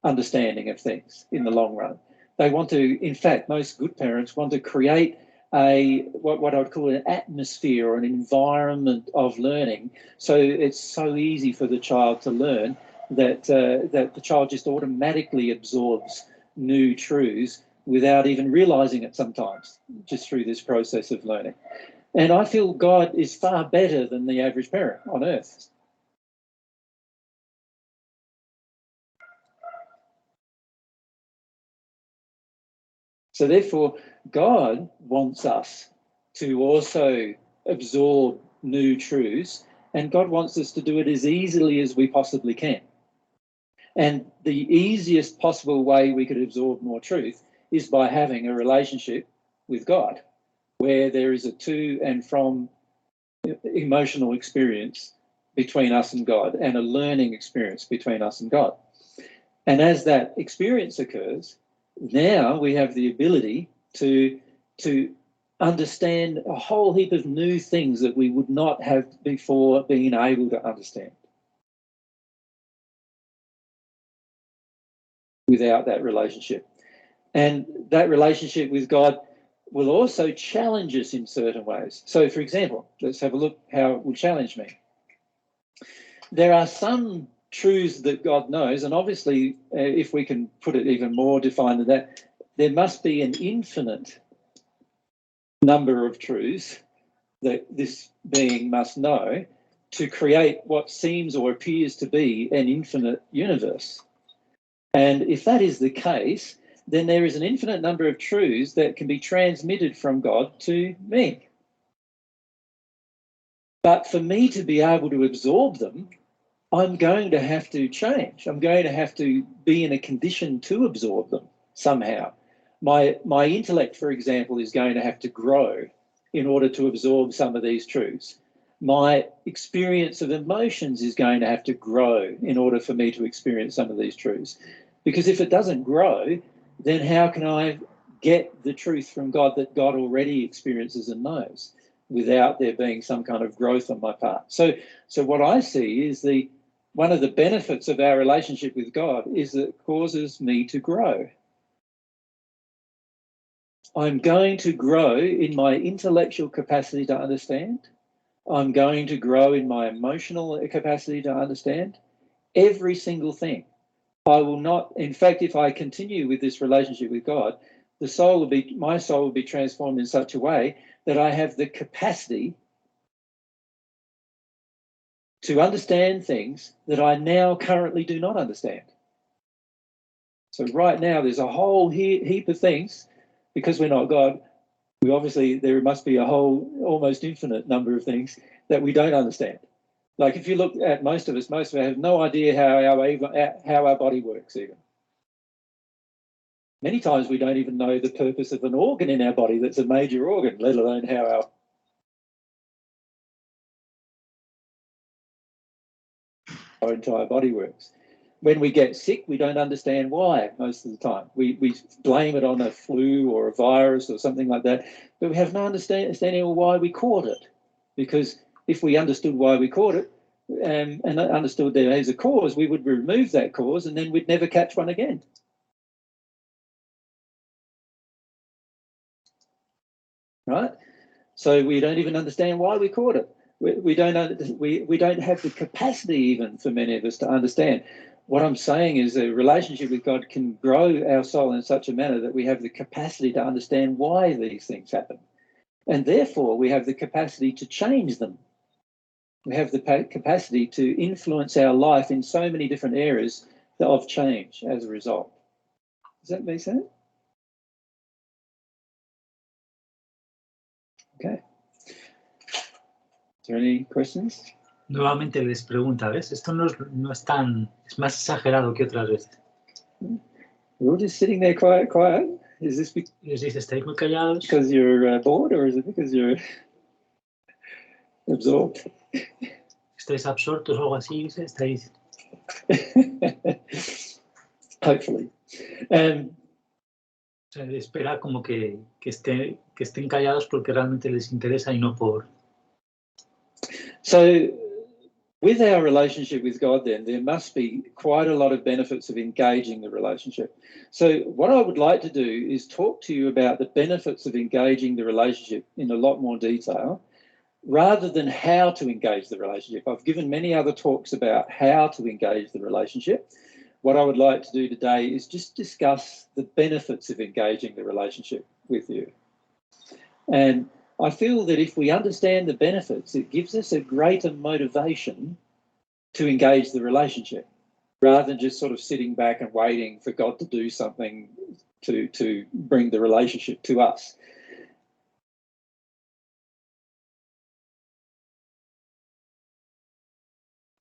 understanding of things in the long run. They want to, in fact, most good parents want to create what I would call an atmosphere or an environment of learning, so it's so easy for the child to learn that the child just automatically absorbs new truths without even realizing it sometimes, just through this process of learning. And I feel God is far better than the average parent on earth. So therefore, God wants us to also absorb new truths, and God wants us to do it as easily as we possibly can. And the easiest possible way we could absorb more truth is by having a relationship with God, where there is a to and from emotional experience between us and God, and a learning experience between us and God. And as that experience occurs, now we have the ability to understand a whole heap of new things that we would not have before been able to understand without that relationship. And that relationship with God will also challenge us in certain ways. So, for example, let's have a look how it will challenge me. There are some truths that God knows, and obviously, if we can put it even more defined than that, there must be an infinite number of truths that this being must know to create what seems or appears to be an infinite universe. And if that is the case, then there is an infinite number of truths that can be transmitted from God to me. But for me to be able to absorb them, I'm going to have to change. I'm going to have to be in a condition to absorb them somehow. My intellect, for example, is going to have to grow in order to absorb some of these truths. My experience of emotions is going to have to grow in order for me to experience some of these truths. Because if it doesn't grow, then how can I get the truth from God that God already experiences and knows without there being some kind of growth on my part? So what I see is one of the benefits of our relationship with God is that it causes me to grow. I'm going to grow in my intellectual capacity to understand. I'm going to grow in my emotional capacity to understand every single thing. I will not, in fact, if I continue with this relationship with God, my soul will be transformed in such a way that I have the capacity to understand things that I now currently do not understand. So right now there's a whole heap of things, because we're not God, there must be a whole almost infinite number of things that we don't understand. Like if you look at most of us have no idea how our body works even. Many times we don't even know the purpose of an organ in our body that's a major organ, let alone how our entire body works. When we get sick, we don't understand why most of the time. We blame it on a flu or a virus or something like that, but we have no understanding of why we caught it. Because if we understood why we caught it and understood there is a cause, we would remove that cause and then we'd never catch one again. Right? So we don't even understand why we caught it. We don't have the capacity even for many of us to understand. What I'm saying is a relationship with God can grow our soul in such a manner that we have the capacity to understand why these things happen. And therefore, we have the capacity to change them. We have the capacity to influence our life in so many different areas of change as a result. Does that make sense? Okay. Is there any questions? Nuevamente les pregunta, ¿ves? Esto no es tan, es más exagerado que otras veces. We're all just sitting there quiet. Is this Les dice, ¿estáis muy callados? because you're bored, or is it because you're absorbed? ¿Estáis absortos o algo así? ¿Estáis? Hopefully. O sea, espera como que estén callados porque realmente les interesa y no por... So, with our relationship with God, then, there must be quite a lot of benefits of engaging the relationship. So what I would like to do is talk to you about the benefits of engaging the relationship in a lot more detail, rather than how to engage the relationship. I've given many other talks about how to engage the relationship. What I would like to do today is just discuss the benefits of engaging the relationship with you. And I feel that if we understand the benefits, it gives us a greater motivation to engage the relationship, rather than just sort of sitting back and waiting for God to do something to bring the relationship to us.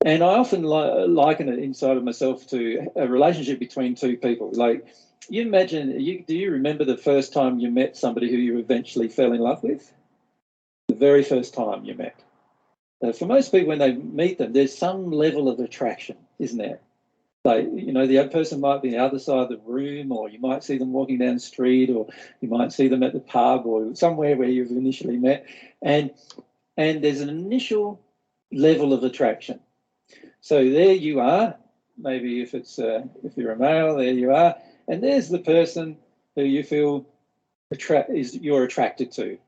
And I often liken it inside of myself to a relationship between two people. Like, you imagine, do you remember the first time you met somebody who you eventually fell in love with? The very first time you met. For most people, when they meet them, there's some level of attraction, isn't there? Like, you know, the other person might be on the other side of the room, or you might see them walking down the street, or you might see them at the pub or somewhere where you've initially met. And there's an initial level of attraction. So there you are, maybe if you're a male, there you are, and there's the person who you feel you're attracted to.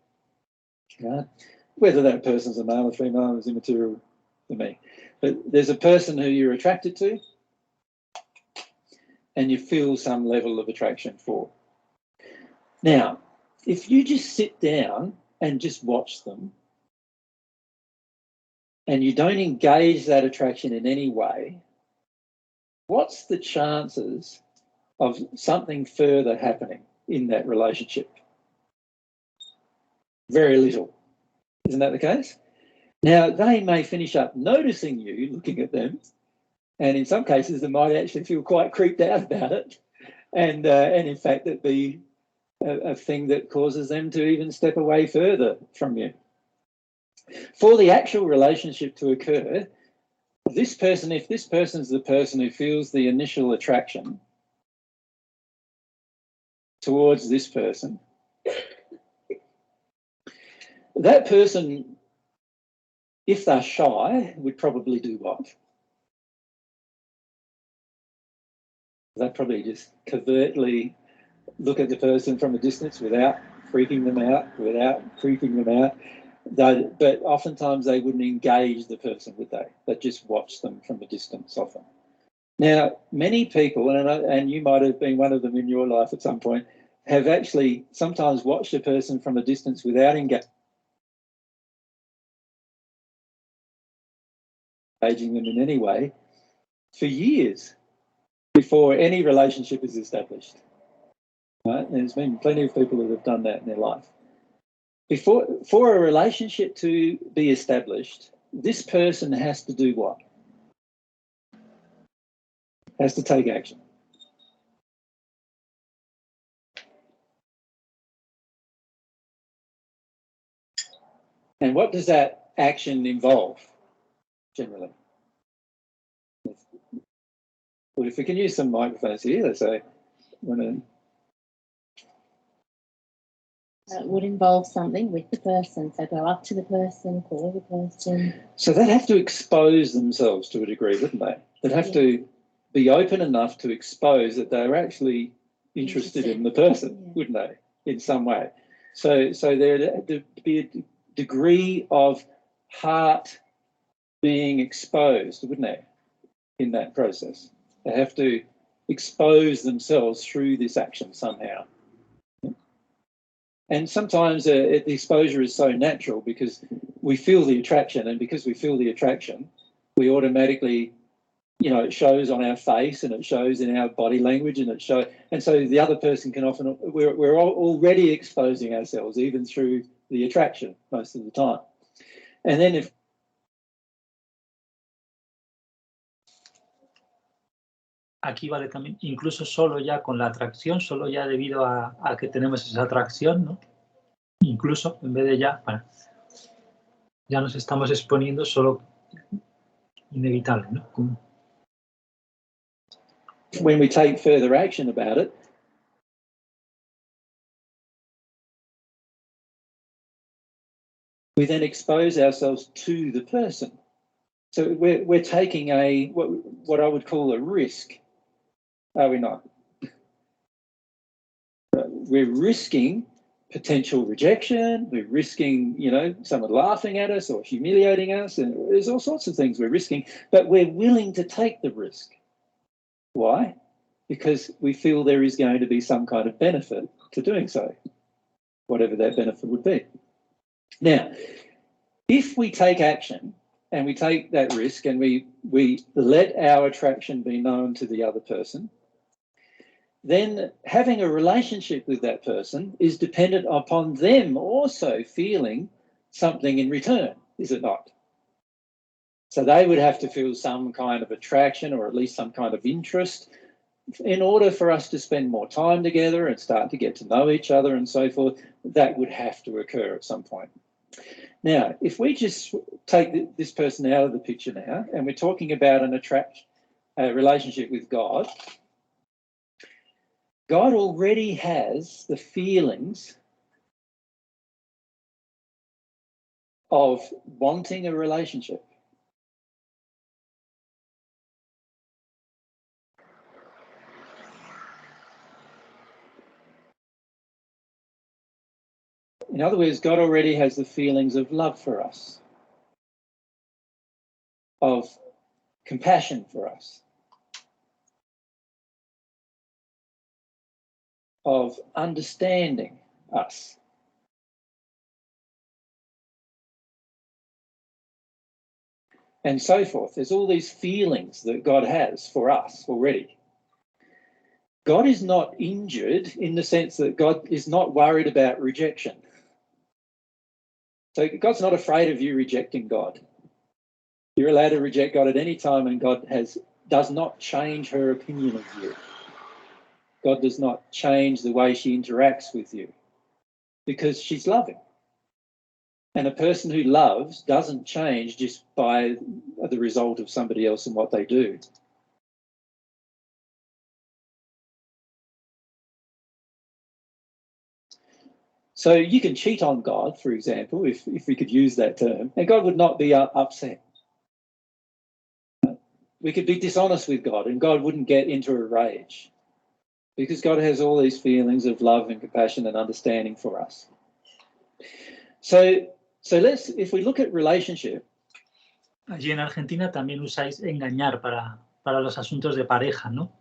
Right? Whether that person's a male or female is immaterial to me. But there's a person who you're attracted to and you feel some level of attraction for. Now, if you just sit down and just watch them, and you don't engage that attraction in any way, what's the chances of something further happening in that relationship? Very little. Isn't that the case? Now, they may finish up noticing you, looking at them, and in some cases they might actually feel quite creeped out about it, and in fact it'd be a thing that causes them to even step away further from you. For the actual relationship to occur, if this person's the person who feels the initial attraction towards this person, that person, if they're shy, would probably do what? They'd probably just covertly look at the person from a distance without freaking them out, without creeping them out. But oftentimes they wouldn't engage the person, would they? They'd just watch them from a distance often. Now, many people, and you might have been one of them in your life at some point, have actually sometimes watched a person from a distance without engaging them in any way for years before any relationship is established. Right? There's been plenty of people who have done that in their life. For a relationship to be established, this person has to do what? Has to take action. And what does that action involve, generally? Well, if we can use some microphones here, let's say, it would involve something with the person. So go up to the person, call the person. So they'd have to expose themselves to a degree, wouldn't they? They'd have to be open enough to expose that they're actually interested in the person, wouldn't they, in some way? So there'd be a degree of heart being exposed, wouldn't they, in that process? They have to expose themselves through this action somehow. And sometimes the exposure is so natural because we feel the attraction, and because we feel the attraction, we automatically, you know, it shows on our face and it shows in our body language, and and so the other person can often, we're already exposing ourselves even through the attraction most of the time. And then if aquí vale también, incluso solo ya con la atracción, solo ya debido a que tenemos esa atracción, ¿no? Incluso en vez de ya, bueno, ya nos estamos exponiendo solo inevitable, ¿no? Como... When we take further action about it, we then expose ourselves to the person. So we're taking what I would call a risk, are we not? We're risking potential rejection, we're risking, you know, someone laughing at us or humiliating us, and there's all sorts of things we're risking, but we're willing to take the risk. Why? Because we feel there is going to be some kind of benefit to doing so, whatever that benefit would be. Now, if we take action and we take that risk and we let our attraction be known to the other person, then having a relationship with that person is dependent upon them also feeling something in return, is it not? So they would have to feel some kind of attraction or at least some kind of interest in order for us to spend more time together and start to get to know each other and so forth. That would have to occur at some point. Now, if we just take this person out of the picture now and we're talking about a relationship with God, God already has the feelings of wanting a relationship. In other words, God already has the feelings of love for us, of compassion for us, of understanding us. And so forth. There's all these feelings that God has for us already. God is not injured in the sense that God is not worried about rejection. So God's not afraid of you rejecting God. You're allowed to reject God at any time, and God does not change her opinion of you. God does not change the way she interacts with you because she's loving. And a person who loves doesn't change just by the result of somebody else and what they do. So you can cheat on God, for example, if we could use that term, and God would not be upset. We could be dishonest with God and God wouldn't get into a rage because God has all these feelings of love and compassion and understanding for us. So if we look at relationship. Allí en Argentina también usáis engañar para los asuntos de pareja, ¿no?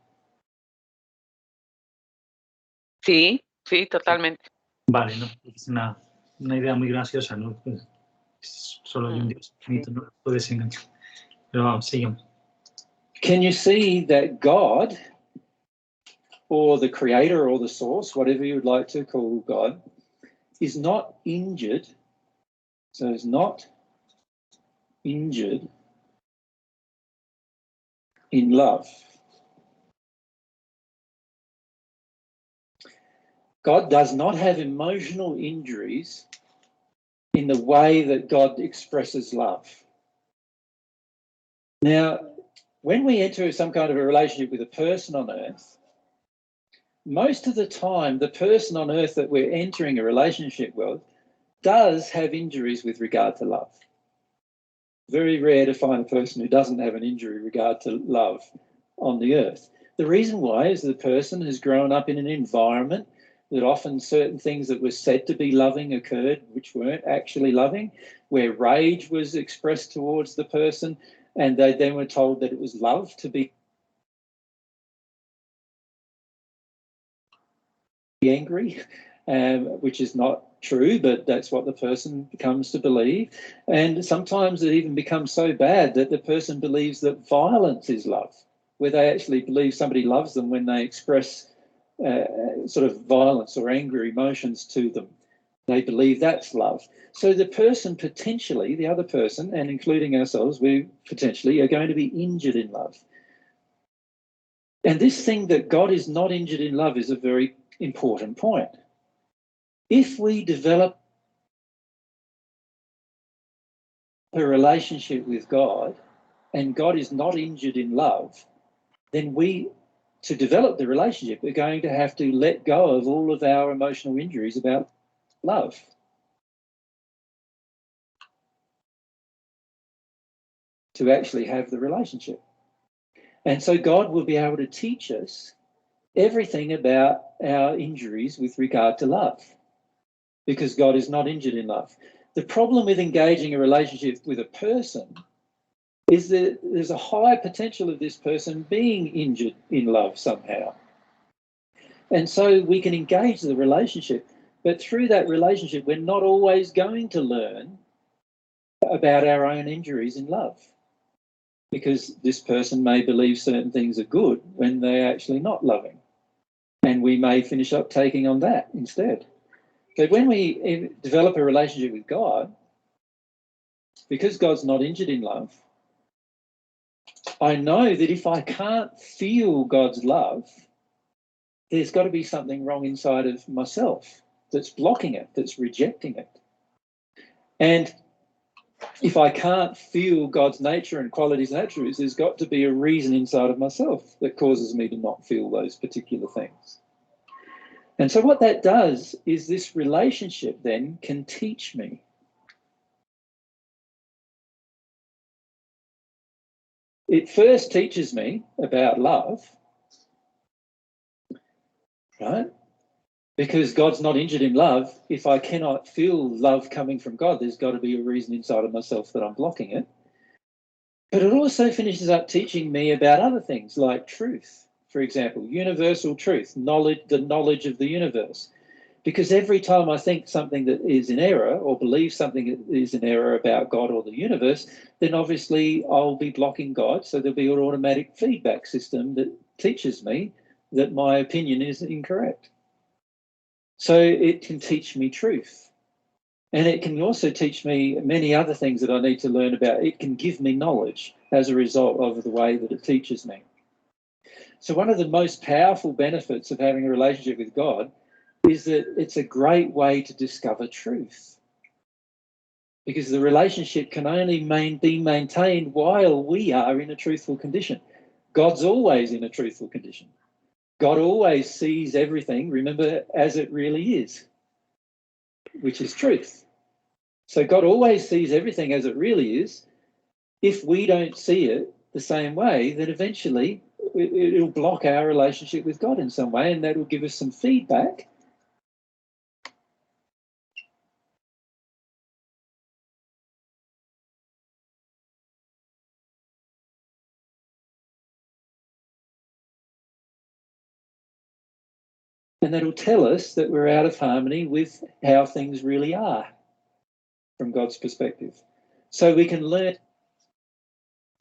Sí, sí, totalmente. Vale, ¿no? Es una idea muy graciosa, ¿no? Pues, solo hay un Dios infinito, no puedes engañar. Pero vamos, seguimos. Can you see that God, or the creator or the source, whatever you would like to call God, is not injured, so is not injured in love. God does not have emotional injuries in the way that God expresses love. Now, when we enter some kind of a relationship with a person on earth, most of the time, the person on earth that we're entering a relationship with does have injuries with regard to love. Very rare to find a person who doesn't have an injury with regard to love on the earth. The reason why is the person has grown up in an environment that often certain things that were said to be loving occurred which weren't actually loving, where rage was expressed towards the person and they then were told that it was love to be angry, which is not true, but that's what the person comes to believe. And sometimes it even becomes so bad that the person believes that violence is love, where they actually believe somebody loves them when they express sort of violence or angry emotions to them. They believe that's love. So the person potentially, the other person, and including ourselves, we potentially are going to be injured in love. And this thing that God is not injured in love is a very important point. If we develop a relationship with God and God is not injured in love, then we, to develop the relationship, are going to have to let go of all of our emotional injuries about love. To actually have the relationship. And so God will be able to teach us everything about our injuries with regard to love, because God is not injured in love. The problem with engaging a relationship with a person is that there's a high potential of this person being injured in love somehow. And so we can engage the relationship, but through that relationship, we're not always going to learn about our own injuries in love, because this person may believe certain things are good when they're actually not loving. And we may finish up taking on that instead. But when we develop a relationship with God, because God's not injured in love, I know that if I can't feel God's love, there's got to be something wrong inside of myself that's blocking it, that's rejecting it. And if I can't feel God's nature and qualities and attributes, there's got to be a reason inside of myself that causes me to not feel those particular things. And so what that does is this relationship then can teach me. It first teaches me about love, right? Because God's not injured in love. If I cannot feel love coming from God, there's got to be a reason inside of myself that I'm blocking it. But it also finishes up teaching me about other things like truth, for example, universal truth, knowledge, the knowledge of the universe. Because every time I think something that is in error or believe something that is in error about God or the universe, then obviously I'll be blocking God. So there'll be an automatic feedback system that teaches me that my opinion is incorrect. So it can teach me truth. And it can also teach me many other things that I need to learn about. It can give me knowledge as a result of the way that it teaches me. So one of the most powerful benefits of having a relationship with God is that it's a great way to discover truth. Because the relationship can only be maintained while we are in a truthful condition. God's always in a truthful condition. God always sees everything, remember, as it really is, which is truth. So God always sees everything as it really is. If we don't see it the same way, then eventually it'll block our relationship with God in some way, and that will give us some feedback. And that'll tell us that we're out of harmony with how things really are from God's perspective. So we can learn.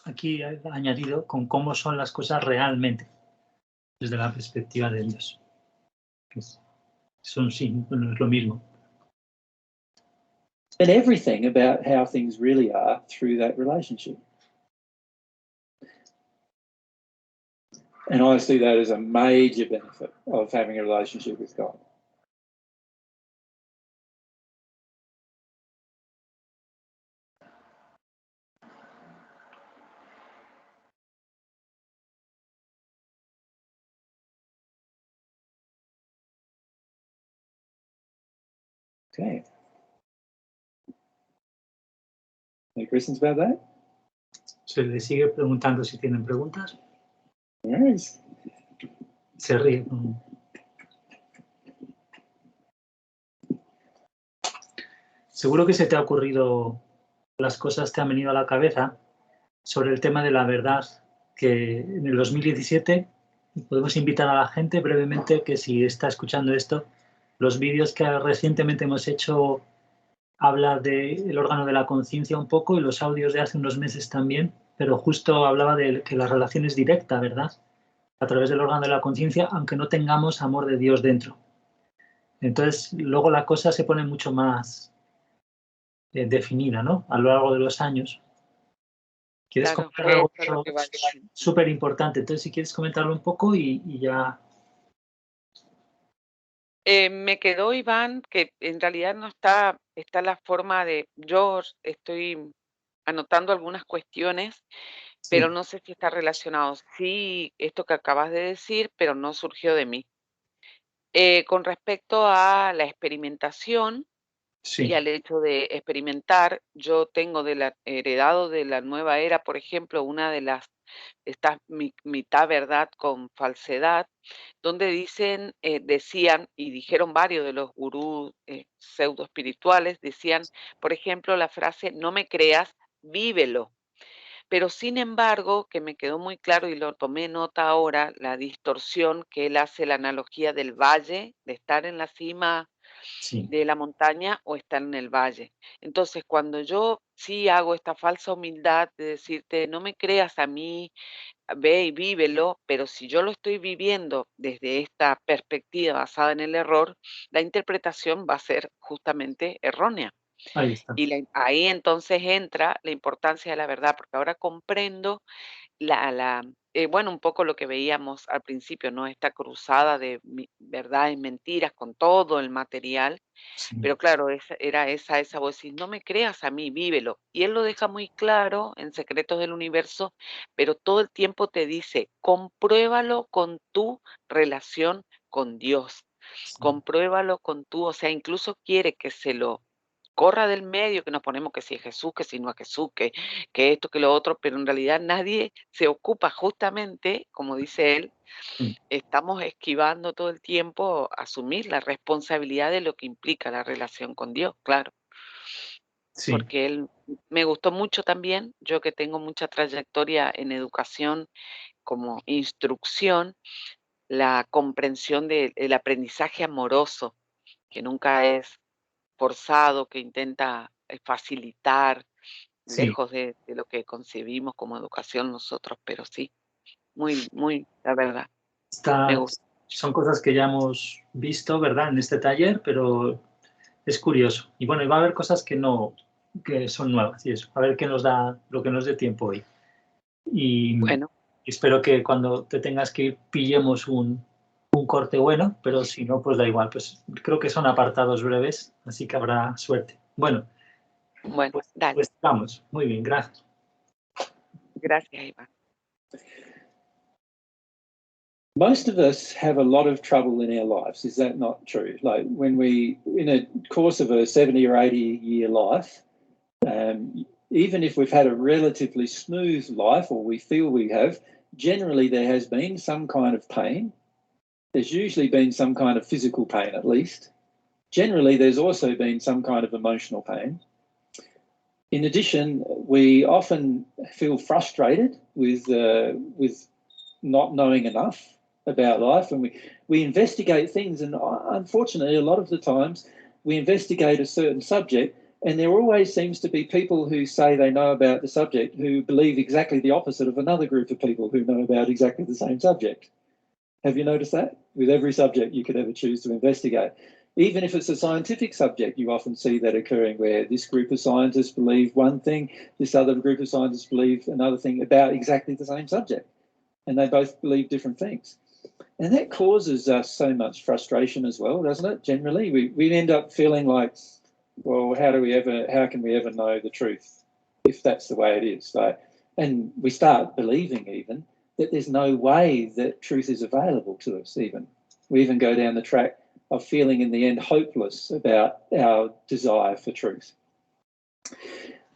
Aquí he añadido con cómo son las cosas realmente, desde la perspectiva de Dios. Son sí, no es lo mismo. And everything about how things really are through that relationship. And I see that as a major benefit of having a relationship with God. Okay. Any questions about that? Se le sigue preguntando si tienen preguntas. Yes. Se ríe. seguro que se te ha ocurrido, las cosas te han venido a la cabeza sobre el tema de la verdad, que en el 2017 podemos invitar a la gente brevemente que si está escuchando esto, los vídeos que recientemente hemos hecho habla del órgano de la conciencia un poco y los audios de hace unos meses también, pero justo hablaba de que la relación es directa, ¿verdad? A través del órgano de la conciencia, aunque no tengamos amor de Dios dentro. Entonces, luego la cosa se pone mucho más definida, ¿no? A lo largo de los años. ¿Quieres Claro, comentar fue algo eso lo que va diciendo. súper importante? Entonces, si quieres comentarlo un poco y ya. Me quedó, Iván, que en realidad no está la forma de, yo estoy anotando algunas cuestiones, pero Sí, no sé si está relacionado. Sí, esto que acabas de decir, pero no surgió de mí. Con respecto a la experimentación y sí, al hecho de experimentar, yo tengo heredado de la nueva era, por ejemplo, una de las, esta mitad verdad con falsedad, donde decían, y dijeron varios de los gurús pseudo espirituales, decían, por ejemplo, la frase, no me creas, vívelo. Pero sin embargo, que me quedó muy claro y lo tomé nota ahora, la distorsión que él hace, la analogía del valle, de estar en la cima sí, de la montaña o estar en el valle. Entonces, cuando yo sí hago esta falsa humildad de decirte, no me creas a mí, ve y vívelo, pero si yo lo estoy viviendo desde esta perspectiva basada en el error, la interpretación va a ser justamente errónea. ahí está. Y ahí entonces entra la importancia de la verdad, porque ahora comprendo bueno, un poco lo que veíamos al principio, ¿no? Esta cruzada de verdades, mentiras con todo el material, Sí, pero claro, era esa voz, decir, no me creas a mí, vívelo. Y él lo deja muy claro en Secretos del Universo, pero todo el tiempo te dice, compruébalo con tu relación con Dios, sí, compruébalo con o sea, incluso quiere que se lo corra del medio, que nos ponemos que si es Jesús, que si no es Jesús, que esto, que lo otro, pero en realidad nadie se ocupa justamente, como dice él, sí, estamos esquivando todo el tiempo asumir la responsabilidad de lo que implica la relación con Dios, claro, sí, porque él me gustó mucho también, yo que tengo mucha trayectoria en educación como instrucción, la comprensión del aprendizaje amoroso, que nunca es forzado, que intenta facilitar, sí. lejos de lo que concebimos como educación nosotros, pero sí, muy, muy, la verdad, me gusta. Son cosas que ya hemos visto, ¿verdad? En este taller, pero es curioso. Y bueno, y va a haber cosas que no, que son nuevas y eso. A ver qué nos da, lo que nos dé tiempo hoy. Y Bueno, espero que cuando te tengas que ir pillemos un corte bueno, pero si no, pues da igual. Pues creo que son apartados breves, así que habrá suerte. Bueno, bueno, pues, dale, pues vamos. Muy bien, gracias. gracias, Iván. Most of us have a lot of trouble in our lives. Is that not true? Like when we, in a course of a 70 or 80 year life, even if we've had a relatively smooth life, or we feel we have, generally there has been some kind of pain. There's usually been some kind of physical pain, at least. Generally, there's also been some kind of emotional pain. In addition, we often feel frustrated with not knowing enough about life, and we investigate things, and unfortunately a lot of the times we investigate a certain subject, and there always seems to be people who say they know about the subject who believe exactly the opposite of another group of people who know about exactly the same subject. Have you noticed that? With every subject you could ever choose to investigate, even if it's a scientific subject, you often see that occurring where this group of scientists believe one thing, this other group of scientists believe another thing about exactly the same subject, and they both believe different things. And that causes us so much frustration as well, doesn't it? Generally, we end up feeling like, well, how can we ever know the truth if that's the way it is? And we start believing even that there's no way that truth is available to us even. We even go down the track of feeling in the end hopeless about our desire for truth.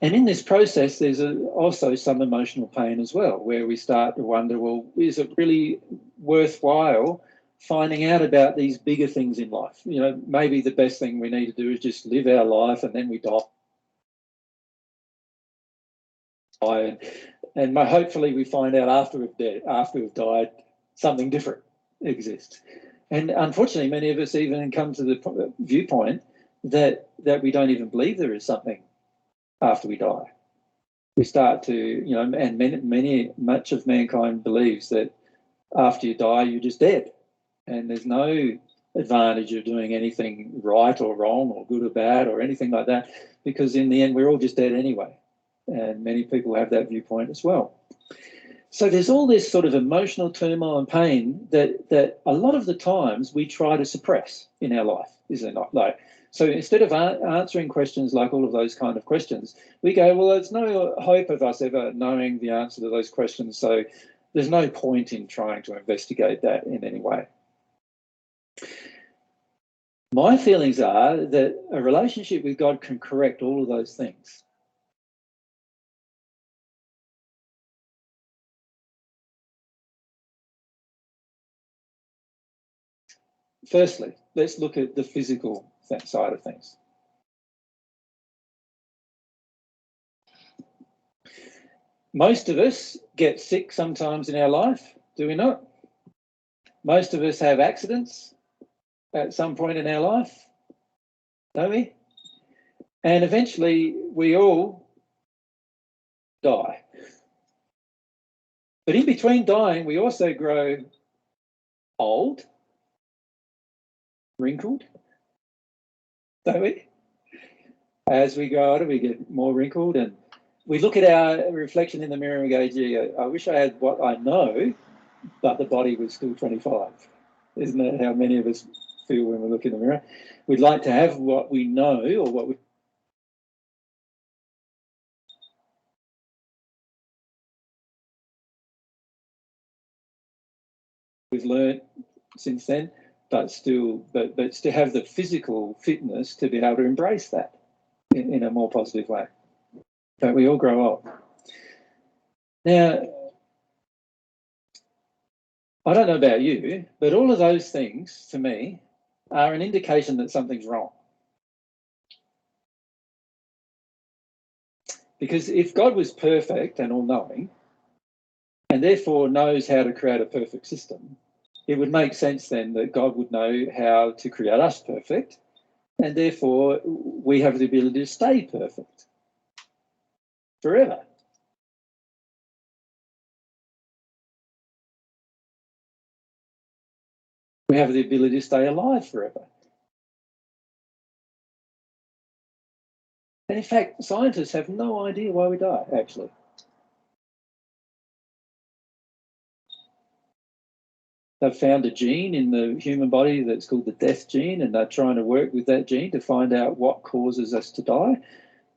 And in this process, there's also some emotional pain as well, where we start to wonder, well, is it really worthwhile finding out about these bigger things in life. You know, maybe the best thing we need to do is just live our life and then we die. And hopefully we find out after we've died, something different exists. And unfortunately, many of us even come to the viewpoint that we don't even believe there is something after we die. We start to, you know, and much of mankind believes that after you die, you're just dead. And there's no advantage of doing anything right or wrong or good or bad or anything like that, because in the end, we're all just dead anyway. And many people have that viewpoint as well. So there's all this sort of emotional turmoil and pain that a lot of the times we try to suppress in our life, is there not? Like, so instead of answering questions like all of those kind of questions, we go, well, there's no hope of us ever knowing the answer to those questions, so there's no point in trying to investigate that in any way. My feelings are that a relationship with God can correct all of those things. Firstly, let's look at the physical side of things. Most of us get sick sometimes in our life, do we not? Most of us have accidents at some point in our life, don't we? And eventually we all die. But in between dying, we also grow old, wrinkled, don't we? As we grow older, we get more wrinkled, and we look at our reflection in the mirror and go, gee, I wish I had what I know, but the body was still 25. Isn't that how many of us feel when we look in the mirror? We'd like to have what we know, or what we've learned since then, but still to have the physical fitness to be able to embrace that in a more positive way. But we all grow old. Now, I don't know about you, but all of those things, to me, are an indication that something's wrong. Because if God was perfect and all-knowing, and therefore knows how to create a perfect system, it would make sense then that God would know how to create us perfect, and therefore we have the ability to stay perfect forever. We have the ability to stay alive forever. And in fact, scientists have no idea why we die, actually. They've found a gene in the human body that's called the death gene, and they're trying to work with that gene to find out what causes us to die.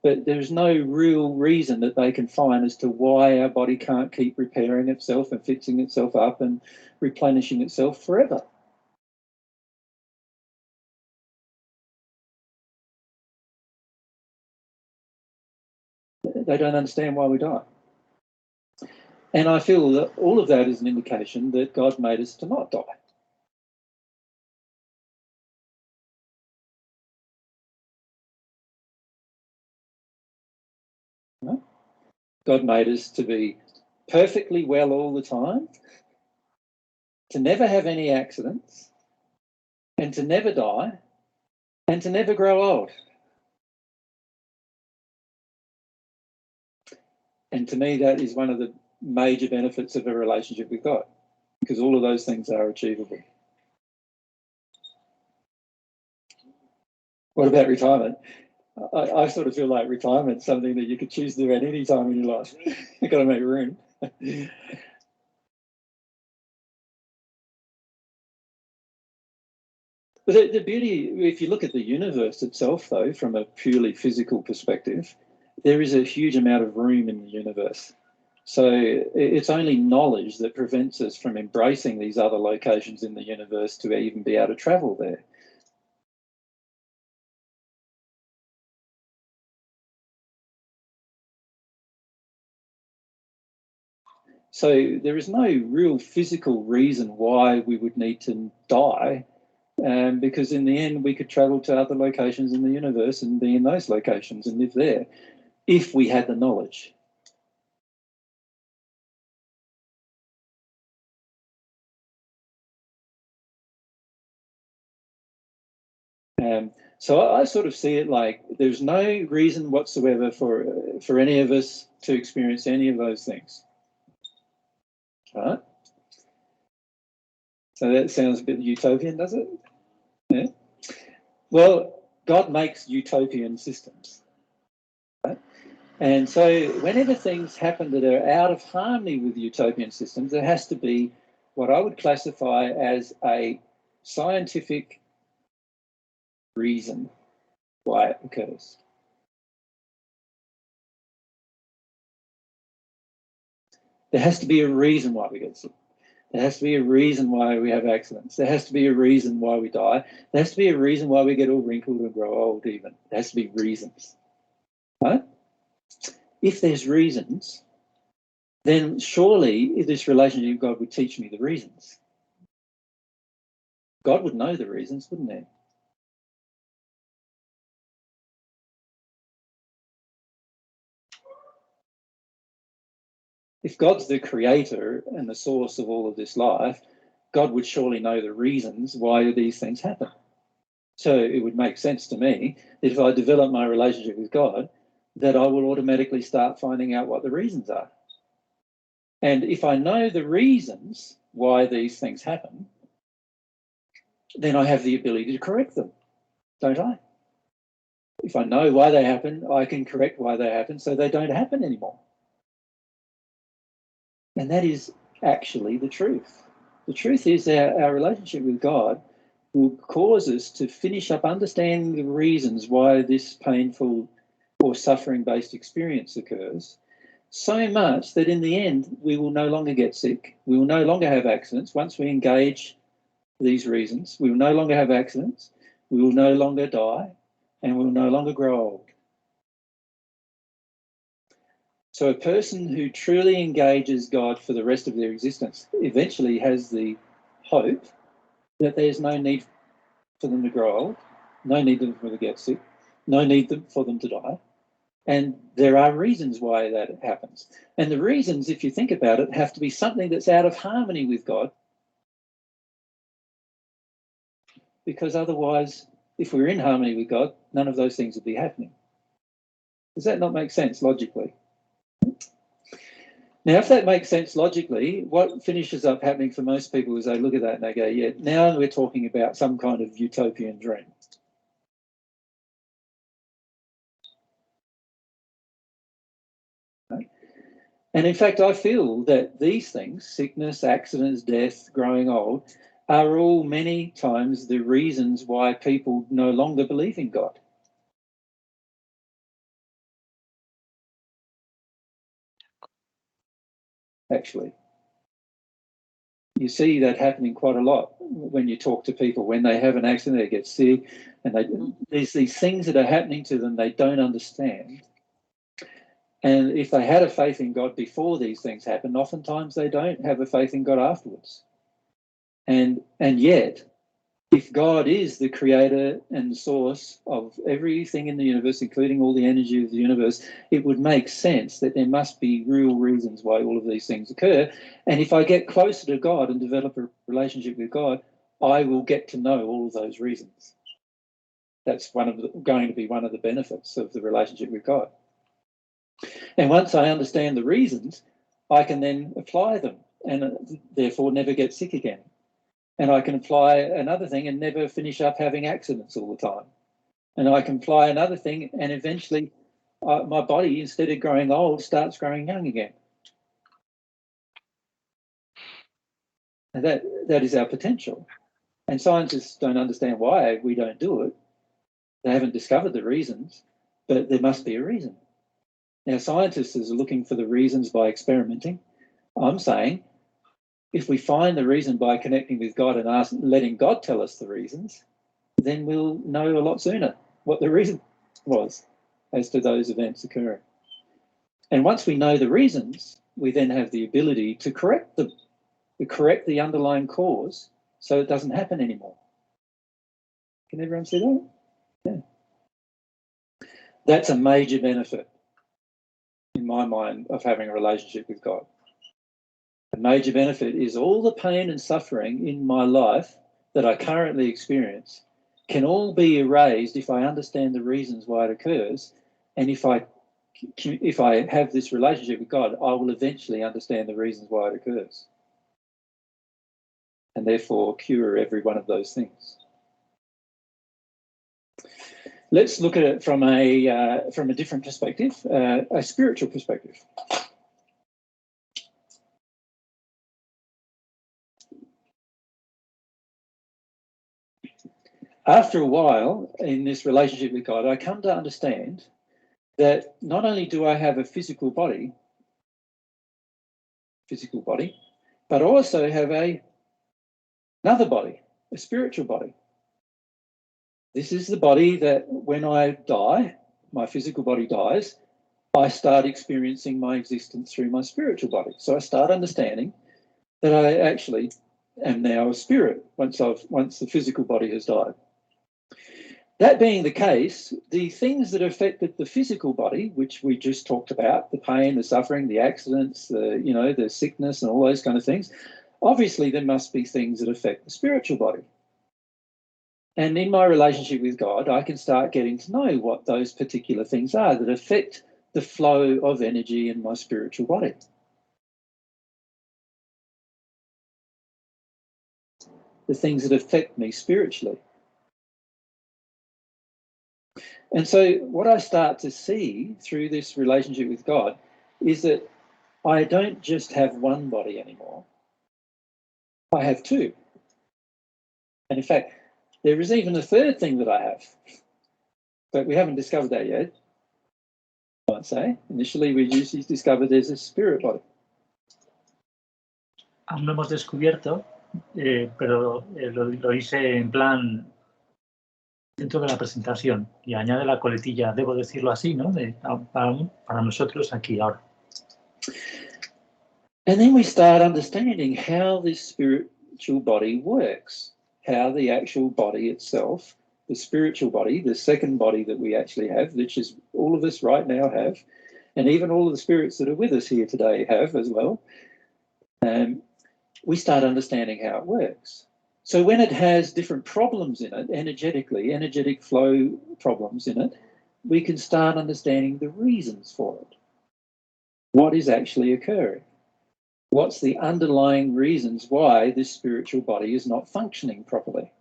But there's no real reason that they can find as to why our body can't keep repairing itself and fixing itself up and replenishing itself forever. They don't understand why we die. And I feel that all of that is an indication that God made us to not die. No? God made us to be perfectly well all the time, to never have any accidents, and to never die, and to never grow old. And to me, that is one of the major benefits of a relationship with God, because all of those things are achievable. What about retirement? I sort of feel like retirement's something that you could choose to do at any time in your life. You've got to make room. But the beauty, if you look at the universe itself, though, from a purely physical perspective, there is a huge amount of room in the universe. So it's only knowledge that prevents us from embracing these other locations in the universe to even be able to travel there. So there is no real physical reason why we would need to die, because in the end we could travel to other locations in the universe and be in those locations and live there if we had the knowledge. So I sort of see it like there's no reason whatsoever for any of us to experience any of those things. Right? So that sounds a bit utopian, does it? Yeah. Well, God makes utopian systems. Right? And so whenever things happen that are out of harmony with utopian systems, there has to be what I would classify as a scientific reason why it occurs. There has to be a reason why we get sick. There has to be a reason why we have accidents. There has to be a reason why we die. There has to be a reason why we get all wrinkled and grow old even. There has to be reasons. Right? If there's reasons, then surely this relationship with God would teach me the reasons. God would know the reasons, wouldn't he? If God's the creator and the source of all of this life, God would surely know the reasons why these things happen. So it would make sense to me that if I develop my relationship with God, that I will automatically start finding out what the reasons are. And if I know the reasons why these things happen, then I have the ability to correct them, don't I? If I know why they happen, I can correct why they happen so they don't happen anymore. And that is actually the truth. The truth is that our relationship with God will cause us to finish up understanding the reasons why this painful or suffering-based experience occurs, so much that in the end we will no longer get sick, we will no longer have accidents. Once we engage these reasons, we will no longer have accidents, we will no longer die, and we will no longer grow old. So a person who truly engages God for the rest of their existence eventually has the hope that there's no need for them to grow old, no need for them to get sick, no need for them to die. And there are reasons why that happens. And the reasons, if you think about it, have to be something that's out of harmony with God. Because otherwise, if we're in harmony with God, none of those things would be happening. Does that not make sense logically? Now, if that makes sense logically, what finishes up happening for most people is they look at that and they go, yeah, now we're talking about some kind of utopian dream. Okay. And in fact, I feel that these things, sickness, accidents, death, growing old, are all many times the reasons why people no longer believe in God. Actually. You see that happening quite a lot when you talk to people. When they have an accident, they get sick, and there's these things that are happening to them they don't understand. And if they had a faith in God before these things happen, oftentimes they don't have a faith in God afterwards. And yet, if God is the creator and the source of everything in the universe, including all the energy of the universe, it would make sense that there must be real reasons why all of these things occur. And if I get closer to God and develop a relationship with God, I will get to know all of those reasons. That's going to be one of the benefits of the relationship with God. And once I understand the reasons, I can then apply them and therefore never get sick again. And I can apply another thing and never finish up having accidents all the time. And I can apply another thing and eventually my body, instead of growing old, starts growing young again. And that is our potential. And scientists don't understand why we don't do it. They haven't discovered the reasons, but there must be a reason. Now, scientists are looking for the reasons by experimenting. I'm saying, if we find the reason by connecting with God and letting God tell us the reasons, then we'll know a lot sooner what the reason was as to those events occurring. And once we know the reasons, we then have the ability to correct the underlying cause so it doesn't happen anymore. Can everyone see that? Yeah. That's a major benefit in my mind of having a relationship with God. A major benefit is all the pain and suffering in my life that I currently experience can all be erased if I understand the reasons why it occurs, and if I have this relationship with God, I will eventually understand the reasons why it occurs, and therefore cure every one of those things. Let's look at it from a different perspective, a spiritual perspective. After a while in this relationship with God, I come to understand that not only do I have a physical body, but I also have another body, a spiritual body. This is the body that when I die, my physical body dies, I start experiencing my existence through my spiritual body. So I start understanding that I actually am now a spirit once the physical body has died. That being the case, the things that affected the physical body, which we just talked about, the pain, the suffering, the accidents, the sickness and all those kind of things, obviously there must be things that affect the spiritual body. And in my relationship with God, I can start getting to know what those particular things are that affect the flow of energy in my spiritual body. The things that affect me spiritually. And so what I start to see through this relationship with God is that I don't just have one body anymore. I have two. And in fact, there is even a third thing that I have. But we haven't discovered that yet. I might say. Initially, we usually discovered there's a spirit body. Aún no hemos descubierto, pero lo hice en plan dentro de la presentación y añade la coletilla, debo decirlo así, ¿no? Para nosotros aquí ahora. And then we start understanding how this spiritual body works, how the actual body itself, the spiritual body, the second body that we actually have, which is all of us right now have, and even all of the spirits that are with us here today have as well. We start understanding how it works. So when it has different problems in it, energetic flow problems in it, we can start understanding the reasons for it. What is actually occurring? What's the underlying reasons why this spiritual body is not functioning properly?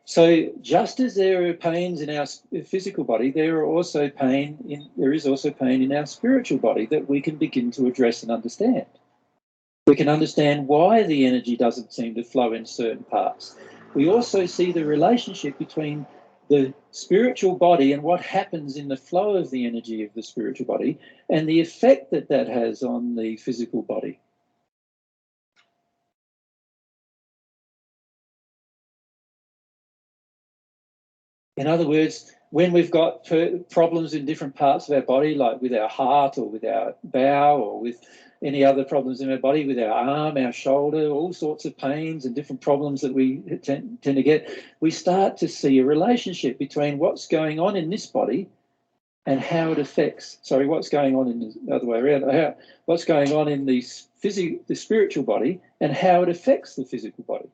So just as there are pains in our physical body, there is also pain in our spiritual body that we can begin to address and understand. We can understand why the energy doesn't seem to flow in certain parts. We also see the relationship between the spiritual body and what happens in the flow of the energy of the spiritual body and the effect that that has on the physical body. In other words, when we've got problems in different parts of our body, like with our heart or with our bowel or with any other problems in our body, with our arm, our shoulder, all sorts of pains and different problems that we tend to get, we start to see a relationship between what's going on in this body and how it affects, what's going on in the other way around, what's going on in the spiritual body and how it affects the physical body.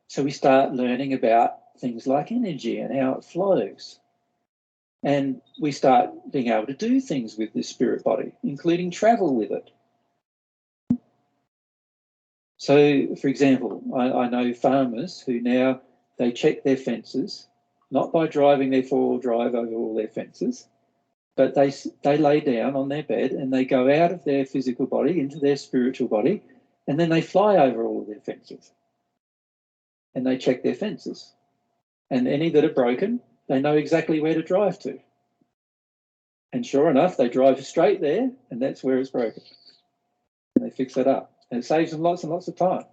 So we start learning about things like energy and how it flows. And we start being able to do things with this spirit body, including travel with it. So, for example, I know farmers who now, they check their fences, not by driving their four-wheel drive over all their fences, but they lay down on their bed and they go out of their physical body into their spiritual body, and then they fly over all of their fences. And they check their fences. And any that are broken, they know exactly where to drive to. And sure enough, they drive straight there, and that's where it's broken. And they fix it up. And it saves them lots and lots of time.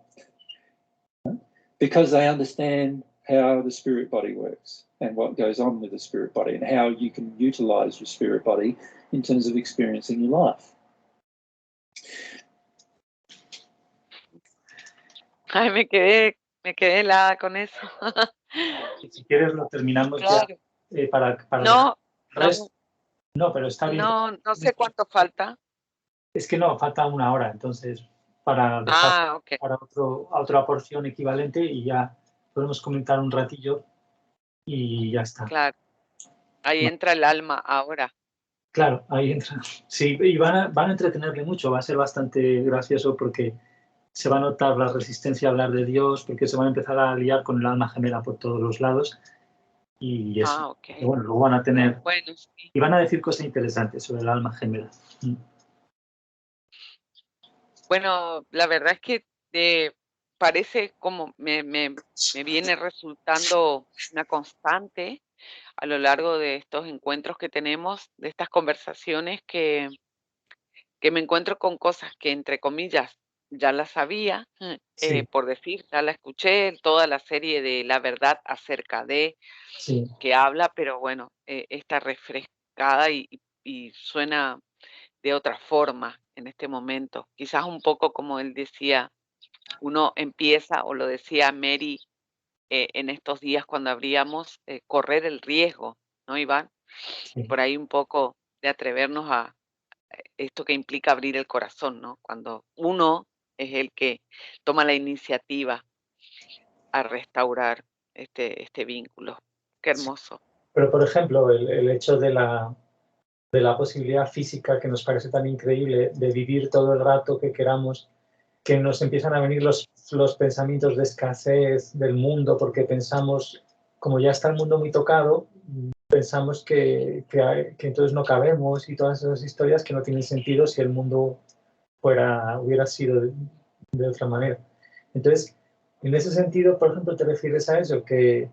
Because they understand how the spirit body works and what goes on with the spirit body and how you can utilize your spirit body in terms of experiencing your life. Ay, me quedé helada con eso. Si quieres lo terminamos ya Claro. para No, el resto. No, pero está bien. no sé cuánto falta. Es que no, falta 1 hora, entonces para dejar Ok, para otra porción equivalente y ya podemos comentar un ratillo y ya está. claro. Ahí entra el alma ahora. Claro, ahí entra. Sí, y van a entretenerle mucho, va a ser bastante gracioso porque se va a notar la resistencia a hablar de Dios, porque se van a empezar a liar con el alma gemela por todos los lados y eso. Ok. Y bueno, luego van a tener, Bueno, sí. y van a decir cosas interesantes sobre el alma gemela. Bueno, la verdad es que parece como me viene resultando una constante a lo largo de estos encuentros que tenemos, de estas conversaciones que me encuentro con cosas que, entre comillas, ya las sabía, Sí, por decir, ya la escuché, toda la serie de La verdad acerca de, sí, que habla, pero bueno, está refrescada y suena de otra forma en este momento. Quizás un poco como él decía, uno empieza, o lo decía Mary en estos días cuando abríamos, correr el riesgo, ¿no, Iván? sí. Por ahí un poco de atrevernos a esto que implica abrir el corazón, ¿no? Cuando uno es el que toma la iniciativa a restaurar este vínculo. Qué hermoso. Pero, por ejemplo, el hecho de la posibilidad física que nos parece tan increíble de vivir todo el rato que queramos, que nos empiezan a venir los pensamientos de escasez del mundo, porque pensamos, como ya está el mundo muy tocado, pensamos que entonces no cabemos y todas esas historias que no tienen sentido si el mundo hubiera sido de otra manera. Entonces, en ese sentido, por ejemplo, te refieres a eso, que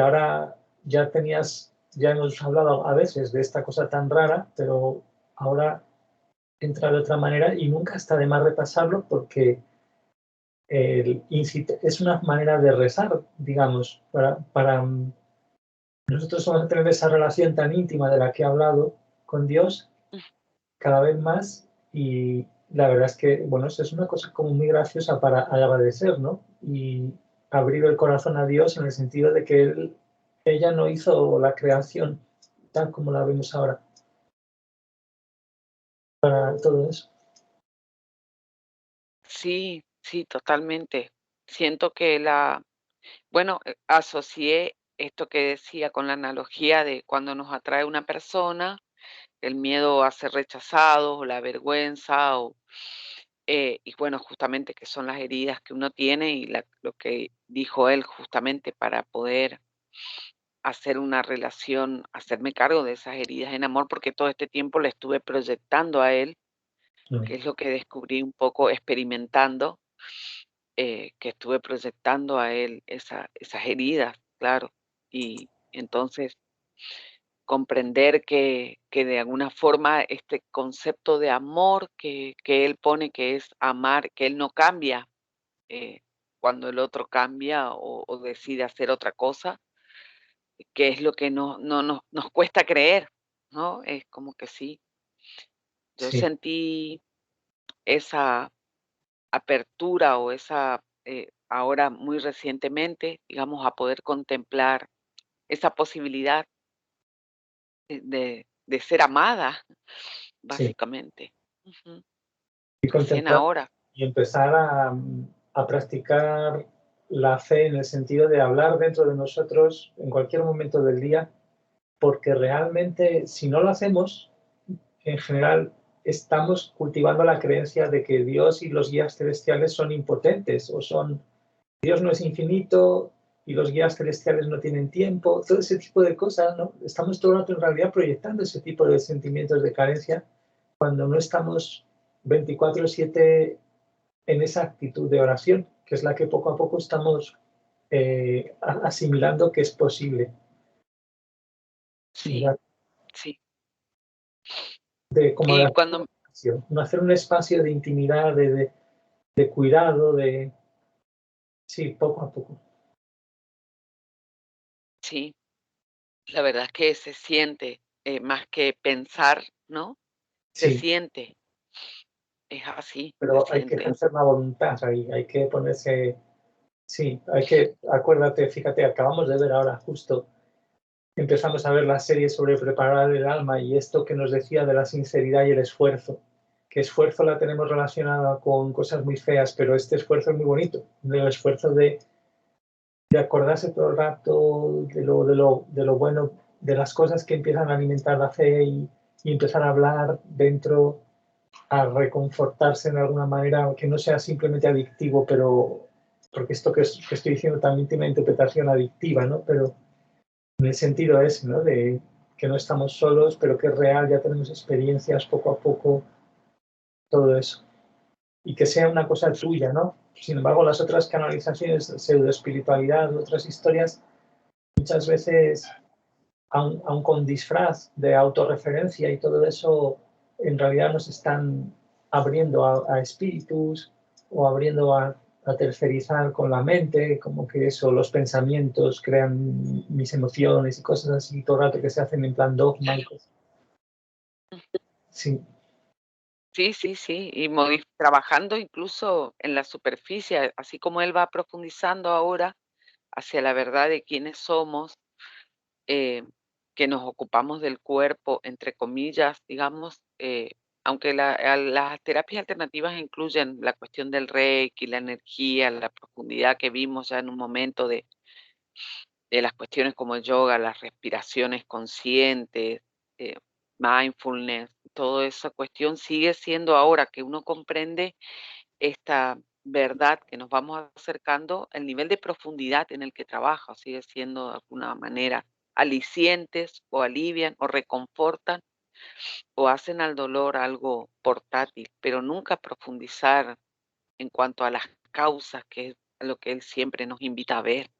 ahora ya hemos hablado a veces de esta cosa tan rara, pero ahora entra de otra manera y nunca está de más repasarlo porque es una manera de rezar, digamos, para nosotros vamos a tener esa relación tan íntima de la que he hablado con Dios cada vez más y la verdad es que, bueno, eso es una cosa como muy graciosa para agradecer, ¿no? Y abrir el corazón a Dios en el sentido de que ella no hizo la creación tal como la vemos ahora para todo eso. Sí, sí, totalmente. Siento que bueno, asocié esto que decía con la analogía de cuando nos atrae una persona, el miedo a ser rechazados o la vergüenza y bueno, justamente que son las heridas que uno tiene y lo que dijo él justamente para poder hacer una relación, hacerme cargo de esas heridas en amor, porque todo este tiempo le estuve proyectando a él, que es lo que descubrí un poco experimentando, que estuve proyectando a él esas heridas, claro. Y entonces comprender que de alguna forma este concepto de amor que él pone, que es amar, que él no cambia eh, cuando el otro cambia o decide hacer otra cosa, que es lo que nos cuesta creer, ¿no? Es como que sí, yo Sí, sentí esa apertura o ahora muy recientemente, digamos, a poder contemplar esa posibilidad de ser amada, sí. básicamente. Ujú. Y Recién contemplar ahora. y empezar a practicar la fe en el sentido de hablar dentro de nosotros en cualquier momento del día, porque realmente si no lo hacemos, en general estamos cultivando la creencia de que Dios y los guías celestiales son impotentes o Dios no es infinito y los guías celestiales no tienen tiempo, todo ese tipo de cosas, ¿no? Estamos todo el rato en realidad proyectando ese tipo de sentimientos de carencia cuando no estamos 24/7 en esa actitud de oración, que es la que poco a poco estamos asimilando que es posible. Sí, sí. Como de Y hacer cuando, hacer un espacio de intimidad, de cuidado, sí, poco a poco. sí, la verdad es que se siente, más que pensar, ¿no? Se Sí, siente, es así, se pero hay que siente. ejercer la voluntad ahí, hay que ponerse, Sí, acuérdate, fíjate, acabamos de ver ahora justo, empezamos a ver la serie sobre preparar el alma y esto que nos decía de la sinceridad y el esfuerzo. Que esfuerzo la tenemos relacionada con cosas muy feas, pero este esfuerzo es muy bonito. El esfuerzo de acordarse todo el rato de lo bueno, de las cosas que empiezan a alimentar la fe y empezar a hablar dentro, a reconfortarse en alguna manera, que no sea simplemente adictivo, pero porque esto que estoy diciendo también tiene una interpretación adictiva, ¿no? Pero en el sentido ese, ¿no? De que no estamos solos, pero que es real, ya tenemos experiencias poco a poco, todo eso. Y que sea una cosa tuya, ¿no? Sin embargo, las otras canalizaciones, pseudoespiritualidad, otras historias, muchas veces, aun con disfraz de autorreferencia y todo eso, en realidad nos están abriendo a espíritus o abriendo a tercerizar con la mente, como que eso, los pensamientos crean mis emociones y cosas así, todo el rato que se hacen en plan dogma y cosas. Sí. Sí, sí, sí, y trabajando incluso en la superficie, así como él va profundizando ahora hacia la verdad de quiénes somos, que nos ocupamos del cuerpo, entre comillas, digamos, aunque las terapias alternativas incluyen la cuestión del reiki, la energía, la profundidad que vimos ya en un momento de las cuestiones como el yoga, las respiraciones conscientes, mindfulness, toda esa cuestión sigue siendo ahora que uno comprende esta verdad que nos vamos acercando, el nivel de profundidad en el que trabaja sigue siendo de alguna manera alicientes o alivian o reconfortan o hacen al dolor algo portátil, pero nunca profundizar en cuanto a las causas, que es lo que él siempre nos invita a ver,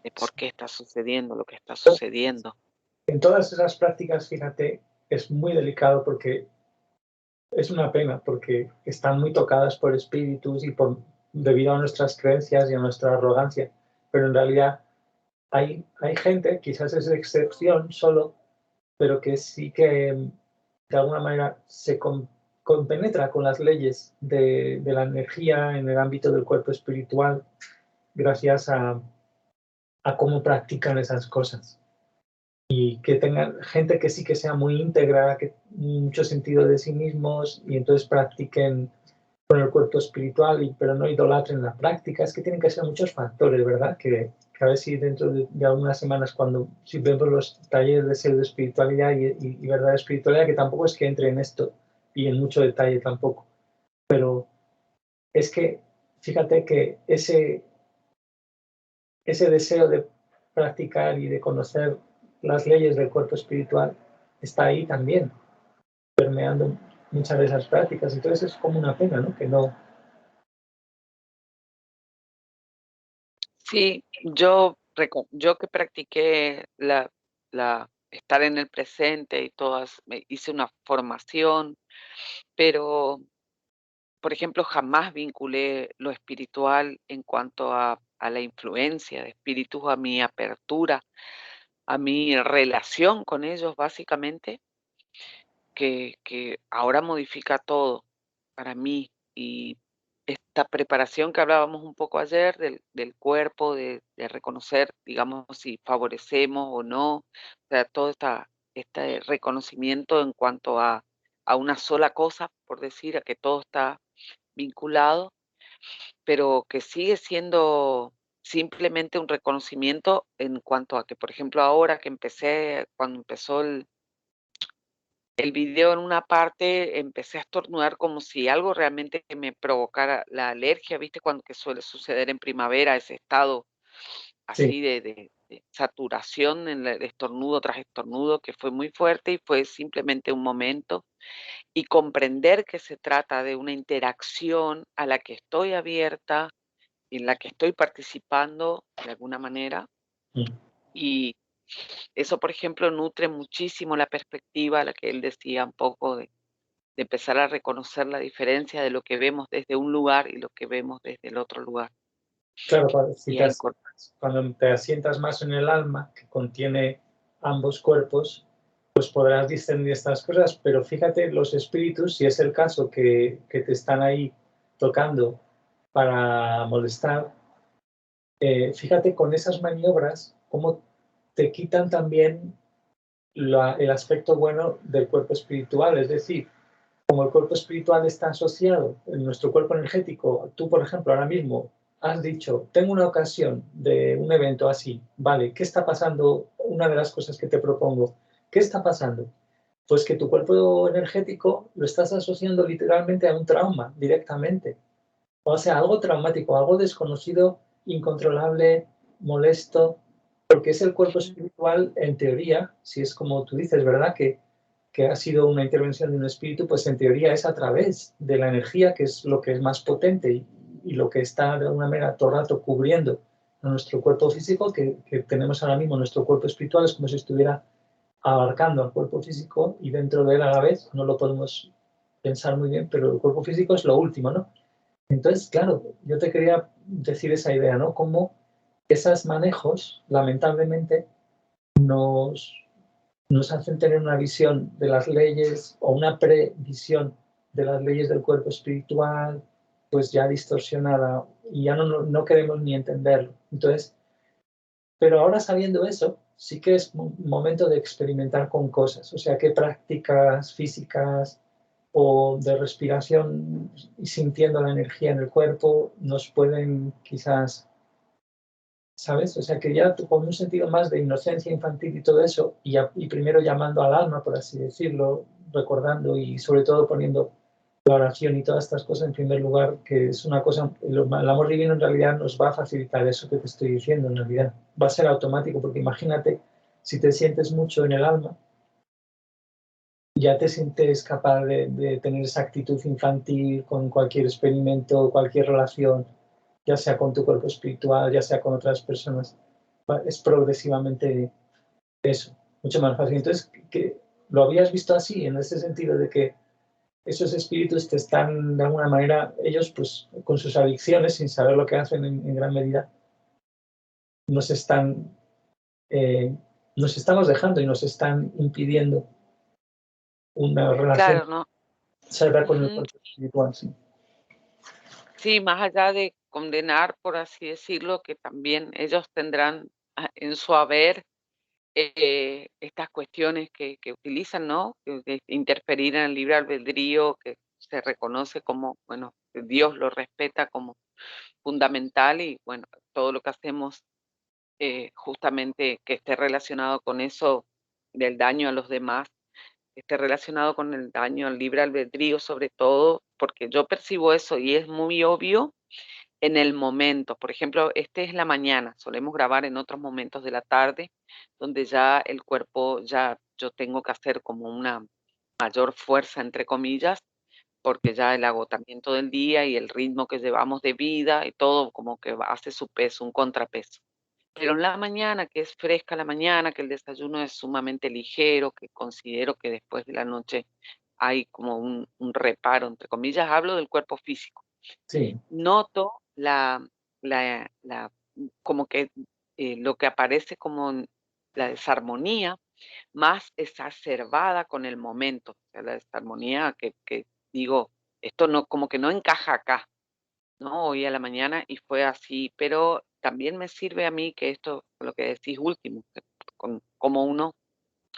de por qué está sucediendo lo que está sucediendo. En todas esas prácticas, fíjate, es muy delicado porque es una pena, porque están muy tocadas por espíritus y debido a nuestras creencias y a nuestra arrogancia, pero en realidad hay gente, quizás es de excepción solo, pero que sí que de alguna manera se compenetra con las leyes de la energía en el ámbito del cuerpo espiritual gracias a cómo practican esas cosas. Y que tengan gente que sí que sea muy íntegra, que mucho sentido de sí mismos y entonces practiquen con el cuerpo espiritual, pero no idolatren la práctica. Es que tienen que ser muchos factores, ¿verdad? Que a ver si dentro de algunas semanas, si vemos los talleres de pseudoespiritualidad y verdadera espiritualidad, que tampoco es que entre en esto y en mucho detalle tampoco, pero es que fíjate que ese deseo de practicar y de conocer las leyes del cuerpo espiritual está ahí también, permeando muchas de esas prácticas. Entonces es como una pena, ¿no? Que no. Sí, yo que practiqué estar en el presente y hice una formación, pero, por ejemplo, jamás vinculé lo espiritual en cuanto a la influencia de espíritus, a mi apertura, a mi relación con ellos, básicamente, que ahora modifica todo para mí. Y esta preparación que hablábamos un poco ayer del cuerpo, de reconocer, digamos, si favorecemos o no, o sea, todo este reconocimiento en cuanto a una sola cosa, por decir, a que todo está vinculado, pero que sigue siendo simplemente un reconocimiento en cuanto a que, por ejemplo, ahora que cuando empezó el video, en una parte empecé a estornudar como si algo realmente que me provocara la alergia, ¿viste? Cuando que suele suceder en primavera, ese estado Sí, así de saturación en el estornudo tras estornudo, que fue muy fuerte y fue simplemente un momento. Y comprender que se trata de una interacción a la que estoy abierta, en la que estoy participando de alguna manera. Y eso, por ejemplo, nutre muchísimo la perspectiva a la que él decía un poco de empezar a reconocer la diferencia de lo que vemos desde un lugar y lo que vemos desde el otro lugar. claro, Y a cuando te asientas más en el alma, que contiene ambos cuerpos, pues podrás discernir estas cosas, pero fíjate, los espíritus, si es el caso que te están ahí tocando para molestar, fíjate con esas maniobras cómo te quitan también el aspecto bueno del cuerpo espiritual, es decir, como el cuerpo espiritual está asociado en nuestro cuerpo energético, tú, por ejemplo, ahora mismo has dicho, tengo una ocasión de un evento así, vale, ¿qué está pasando? Una de las cosas que te propongo, ¿qué está pasando? Pues que tu cuerpo energético lo estás asociando literalmente a un trauma, directamente. O sea, algo traumático, algo desconocido, incontrolable, molesto, porque es el cuerpo espiritual, en teoría, si es como tú dices, ¿verdad? Que ha sido una intervención de un espíritu, pues en teoría es a través de la energía, que es lo que es más potente y lo que está de alguna manera todo el rato cubriendo a nuestro cuerpo físico, que tenemos ahora mismo. Nuestro cuerpo espiritual es como si estuviera abarcando al cuerpo físico y dentro de él a la vez, no lo podemos pensar muy bien, pero el cuerpo físico es lo último, ¿no? Entonces, claro, yo te quería decir esa idea, ¿no? Cómo esos manejos, lamentablemente, nos, nos hacen tener una visión de las leyes o una previsión de las leyes del cuerpo espiritual, pues ya distorsionada y ya no queremos ni entenderlo. Entonces, pero ahora sabiendo eso, sí que es momento de experimentar con cosas, o sea, qué prácticas físicas o de respiración y sintiendo la energía en el cuerpo nos pueden quizás, ¿sabes? O sea, que ya con un sentido más de inocencia infantil y todo eso, y primero llamando al alma, por así decirlo, recordando y sobre todo poniendo la oración y todas estas cosas en primer lugar, que es una cosa, el amor divino en realidad nos va a facilitar eso que te estoy diciendo, en realidad. Va a ser automático, porque imagínate, si te sientes mucho en el alma, ya te sientes capaz de tener esa actitud infantil con cualquier experimento, cualquier relación, ya sea con tu cuerpo espiritual, ya sea con otras personas. Es progresivamente eso, mucho más fácil. Entonces, que ¿lo habías visto así, en ese sentido de que esos espíritus te están, de alguna manera, ellos pues con sus adicciones, sin saber lo que hacen en gran medida, nos están, nos estamos dejando y nos están impidiendo una relación Claro, ¿no? sana con el Ujú. cuerpo espiritual? Sí. Sí, más allá de condenar, por así decirlo, que también ellos tendrán en su haber estas cuestiones que utilizan, ¿no? De interferir en el libre albedrío, que se reconoce como, bueno, que Dios lo respeta como fundamental y, bueno, todo lo que hacemos justamente que esté relacionado con eso del daño a los demás, esté relacionado con el daño al libre albedrío, sobre todo, porque yo percibo eso y es muy obvio en el momento. Por ejemplo, este es la mañana, solemos grabar en otros momentos de la tarde, donde ya el cuerpo, ya yo tengo que hacer como una mayor fuerza, entre comillas, porque ya el agotamiento del día y el ritmo que llevamos de vida y todo como que hace su peso, un contrapeso. Pero en la mañana, que es fresca la mañana, que el desayuno es sumamente ligero, que considero que después de la noche hay como un reparo, entre comillas, hablo del cuerpo físico. Sí, Noto como que lo que aparece como la desarmonía más exacerbada con el momento, o sea, la desarmonía que digo, esto no, como que no encaja acá, ¿no? Hoy a la mañana y fue así, pero también me sirve a mí que esto, lo que decís último, que como uno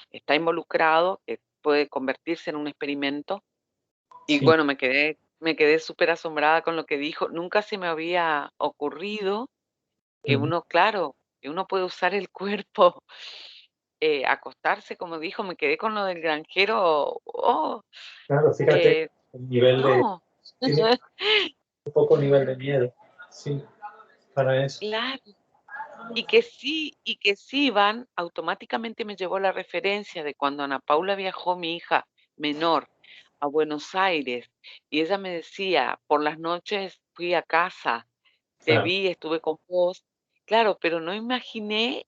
está involucrado, que puede convertirse en un experimento. Y sí. bueno, me quedé súper asombrada con lo que dijo. Nunca se me había ocurrido que Ujú. uno, claro, que uno puede usar el cuerpo, acostarse, como dijo, me quedé con lo del granjero. Oh, Claro, fíjate eh, el nivel de, no. tiene un poco nivel de miedo, sí, para eso. Claro. Y que sí van, automáticamente me llevó la referencia de cuando Ana Paula viajó, mi hija menor, a Buenos Aires, y ella me decía, por las noches fui a casa, te Claro, vi, estuve con vos. Claro, pero no imaginé,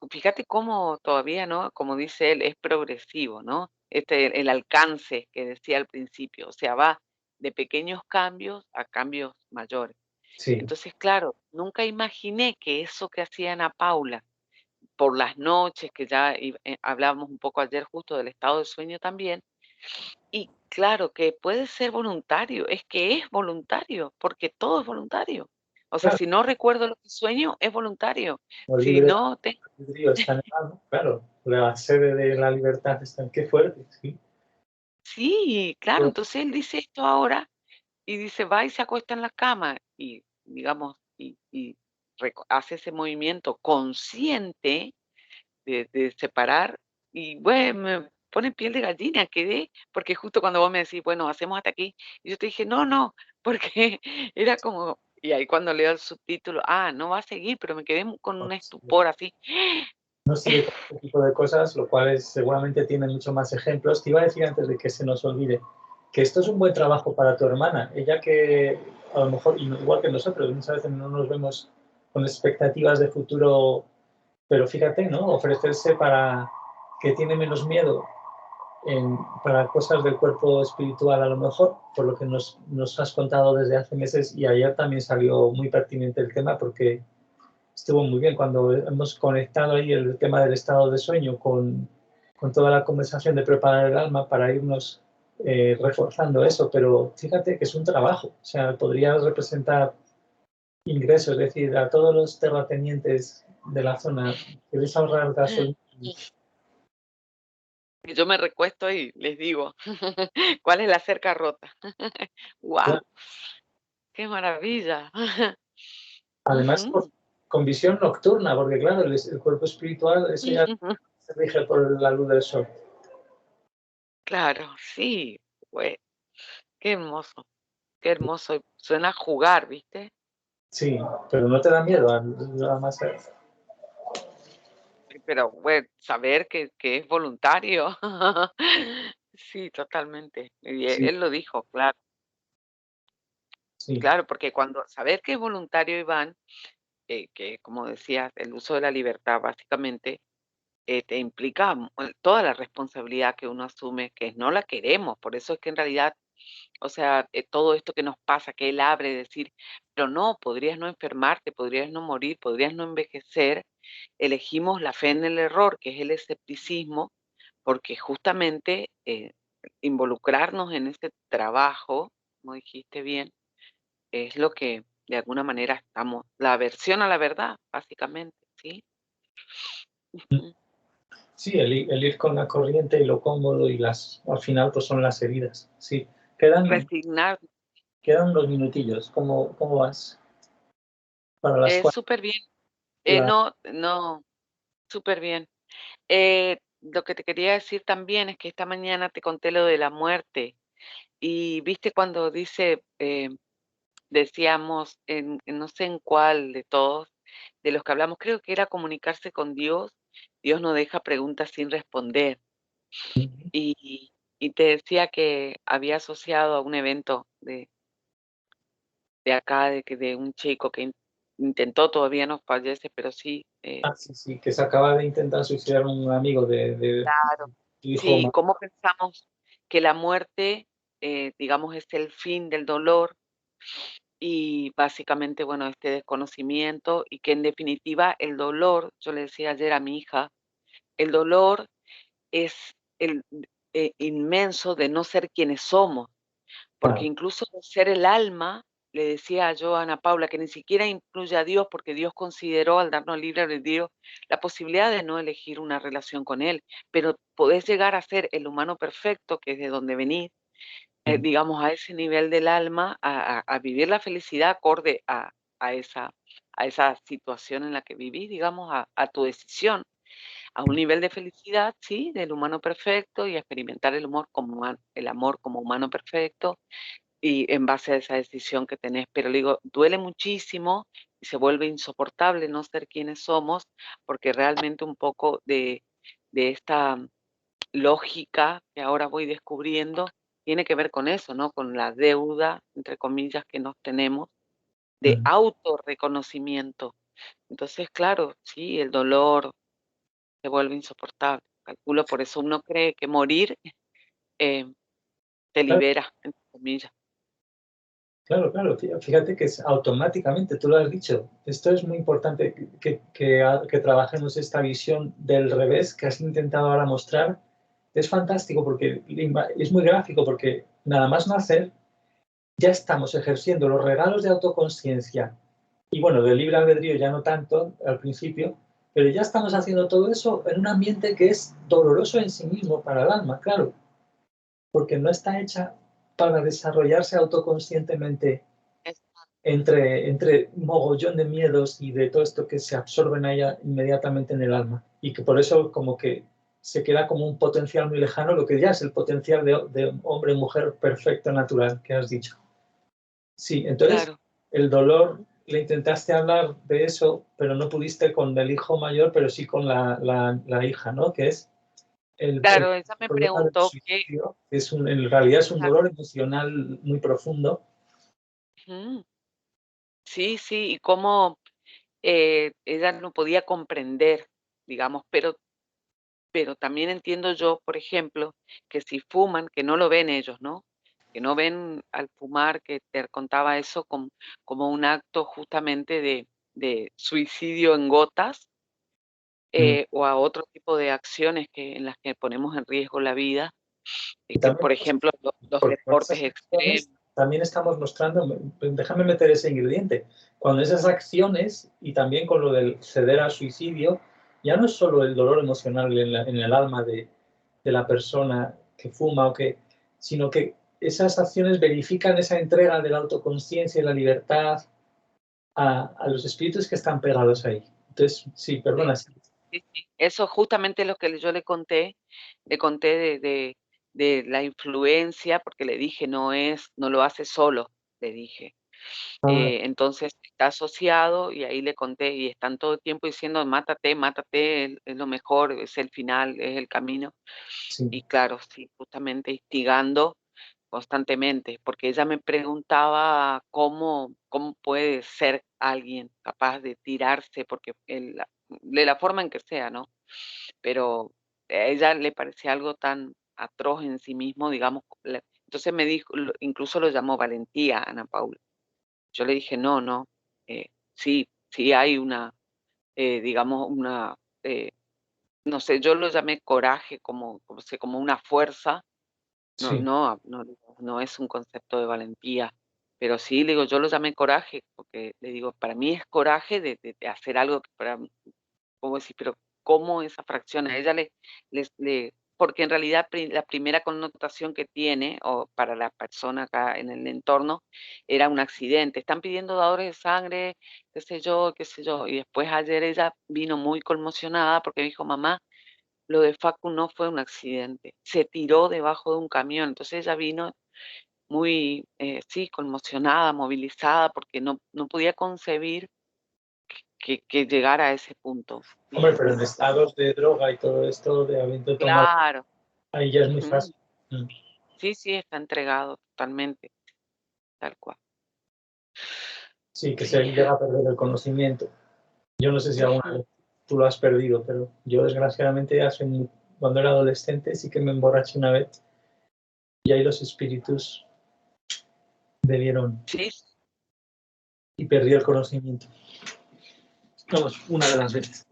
fíjate cómo todavía, ¿no? Como dice él, es progresivo, ¿no? El alcance que decía al principio, o sea, va de pequeños cambios a cambios mayores. sí, Entonces, claro, nunca imaginé que eso que hacía Ana Paula por las noches, que ya hablábamos un poco ayer justo del estado de sueño también, y claro que puede ser voluntario, es que es voluntario, porque todo es voluntario. O sea, Claro. si no recuerdo lo que sueño, es voluntario. O Si libre no, albedrío está en el alma, claro. La sede de la libertad está en qué fuerte, sí. sí, claro. Pero, Entonces él dice esto ahora y dice, va y se acuesta en la cama y, digamos, y hace ese movimiento consciente de separar y, bueno, me pone piel de gallina, quedé, porque justo cuando vos me decís, bueno, hacemos hasta aquí, y yo te dije, no, no, porque era como, y ahí cuando leo el subtítulo, no va a seguir, pero me quedé con un estupor así. no sigue con este tipo de cosas, lo cual seguramente tiene mucho más ejemplos. Te iba a decir antes de que se nos olvide que esto es un buen trabajo para tu hermana. Ella que a lo mejor, igual que nosotros, muchas veces no nos vemos con expectativas de futuro, pero fíjate, ¿no? Ofrecerse para que tiene menos miedo para cosas del cuerpo espiritual a lo mejor, por lo que nos has contado desde hace meses, y ayer también salió muy pertinente el tema porque estuvo muy bien cuando hemos conectado ahí el tema del estado de sueño con toda la conversación de preparar el alma para irnos reforzando eso, pero fíjate que es un trabajo, o sea, podrías representar ingresos, es decir, a todos los terratenientes de la zona, queréis ahorrar gasolina. Y yo me recuesto y les digo, ¿cuál es la cerca rota? ¡Guau! ¡Qué maravilla! Además, Ujú. con visión nocturna, porque claro, el cuerpo espiritual, eso ya se rige por la luz del sol. Claro, sí, pues, qué hermoso, qué hermoso. Suena a jugar, ¿viste? Sí, pero no te da miedo a más. Pero, bueno, saber que es voluntario. Sí, totalmente. Y Sí, él lo dijo, claro, sí. claro, porque cuando saber que es voluntario, Iván, que como decías, el uso de la libertad básicamente te implica toda la responsabilidad que uno asume, que no la queremos. Por eso es que en realidad, o sea, todo esto que nos pasa, que él abre, decir, pero no, podrías no enfermarte, podrías no morir, podrías no envejecer. Elegimos la fe en el error, que es el escepticismo, porque justamente involucrarnos en este trabajo, como dijiste bien, es lo que de alguna manera estamos, la aversión a la verdad, básicamente, ¿sí? Ujú. Sí, el ir con la corriente y lo cómodo y al final pues son las heridas. Sí, Resignar, quedan unos minutillos. ¿Cómo vas? Para las cuatro. súper bien. La, No, no, súper bien. Lo que te quería decir también es que esta mañana te conté lo de la muerte y viste cuando dice, decíamos, no sé en cuál de todos, de los que hablamos, creo que era comunicarse con Dios. Dios no deja preguntas sin responder. Y te decía que había asociado a un evento de acá, de un chico que intentó, todavía no fallece, pero sí. sí, que se acaba de intentar suicidar un amigo de Claro. tu hijo. Sí, ¿cómo pensamos que la muerte, digamos, es el fin del dolor? Y básicamente, bueno, este desconocimiento y que en definitiva el dolor, yo le decía ayer a mi hija, el dolor es el inmenso de no ser quienes somos, porque Claro, incluso ser el alma, le decía yo a Ana Paula, que ni siquiera incluye a Dios, porque Dios consideró al darnos libre albedrío la posibilidad de no elegir una relación con Él, pero podés llegar a ser el humano perfecto, que es de donde venís, digamos, a ese nivel del alma, a vivir la felicidad acorde a esa, a esa situación en la que vivís, digamos, a tu decisión, a un nivel de felicidad, sí, del humano perfecto y a experimentar el amor como humano perfecto y en base a esa decisión que tenés. Pero le digo, duele muchísimo y se vuelve insoportable no ser quienes somos, porque realmente un poco de esta lógica que ahora voy descubriendo tiene que ver con eso, ¿no? Con la deuda, entre comillas, que nos tenemos de autorreconocimiento. Entonces, claro, sí, el dolor se vuelve insoportable. Calculo, por eso uno cree que morir eh, te claro, libera, entre comillas. claro, claro. Fíjate que es automáticamente, tú lo has dicho. Esto es muy importante que trabajemos esta visión del revés que has intentado ahora mostrar. Es fantástico porque es muy gráfico porque nada más nacer ya estamos ejerciendo los regalos de autoconciencia Y bueno, del libre albedrío ya no tanto al principio, pero ya estamos haciendo todo eso en un ambiente que es doloroso en sí mismo para el alma, claro, porque no está hecha para desarrollarse autoconscientemente Es- entre mogollón de miedos y de todo esto que se absorben a ella inmediatamente en el alma. Y que por eso como que se queda como un potencial muy lejano, lo que ya es el potencial de hombre y mujer perfecto, natural, que has dicho. Sí, entonces Claro, el dolor, le intentaste hablar de eso, pero no pudiste con el hijo mayor, pero sí con la hija, ¿no? Que es el claro, ella me problema del preguntó que, suicidio, que es en realidad es un claro, dolor emocional muy profundo. ujú, sí, sí, y cómo ella no podía comprender, digamos, pero también entiendo yo, por ejemplo, que si fuman, que no lo ven ellos, ¿no? Que no ven al fumar, que te contaba eso como un acto justamente de suicidio en gotas, Mm. o a otro tipo de acciones en las que ponemos en riesgo la vida, Y que también, por ejemplo los porque con deportes esas acciones extremos. también estamos mostrando, déjame meter ese ingrediente, cuando esas acciones y también con lo del ceder al suicidio, ya no es solo el dolor emocional en el alma de la persona que fuma o que, sino que esas acciones verifican esa entrega de la autoconsciencia y la libertad a los espíritus que están pegados ahí. Entonces, sí, perdona. Sí, sí, sí. Eso justamente es lo que yo le conté de la influencia, porque le dije: "No lo hace solo", le dije. Ah, Entonces está asociado, y ahí le conté, y están todo el tiempo diciendo: "Mátate, mátate, es lo mejor, es el final, es el camino". sí. Y claro, sí, justamente instigando constantemente, porque ella me preguntaba cómo puede ser alguien capaz de tirarse, porque de la forma en que sea, ¿no? Pero a ella le parecía algo tan atroz en sí mismo, digamos. Entonces me dijo, incluso lo llamó valentía, Ana Paula. Yo le dije, no, no, sí, sí hay digamos, no sé, yo lo llamé coraje, como una fuerza. No, Sí. no, no es un concepto de valentía, pero sí, le digo, yo lo llamé coraje, porque le digo, para mí es coraje de hacer algo que para mí, como decir, pero ¿cómo esa fracción? A ella porque en realidad la primera connotación que tiene, o para la persona acá en el entorno, era un accidente. Están pidiendo dadores de sangre, qué sé yo, y después ayer ella vino muy conmocionada porque me dijo, mamá, lo de Facu no fue un accidente, se tiró debajo de un camión. Entonces ella vino muy, sí, conmocionada, movilizada, porque no podía concebir que llegara a ese punto. Hombre, Y pero en estados de droga y todo esto, de habiendo tomado, claro, ahí ya es muy ujú, fácil. Mm. sí, sí, está entregado totalmente, tal cual. Sí, que se Sí, llega a perder el conocimiento. Yo no sé si alguna ujú, vez tú lo has perdido, pero yo desgraciadamente cuando era adolescente sí que me emborraché una vez y ahí los espíritus debieron sí, y perdí el conocimiento. Vamos, una de las veces.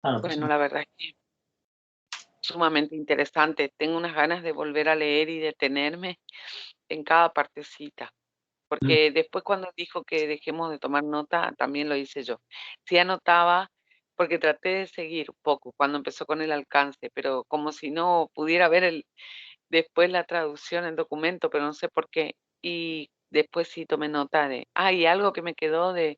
Ah, pues bueno, la verdad es que sumamente interesante. Tengo unas ganas de volver a leer y detenerme en cada partecita. mm, Porque después cuando dijo que dejemos de tomar nota, también lo hice yo. Sí anotaba, porque traté de seguir un poco cuando empezó con el alcance, pero como si no pudiera ver después la traducción, el documento, pero no sé por qué. Y después sí tomé nota y algo que me quedó de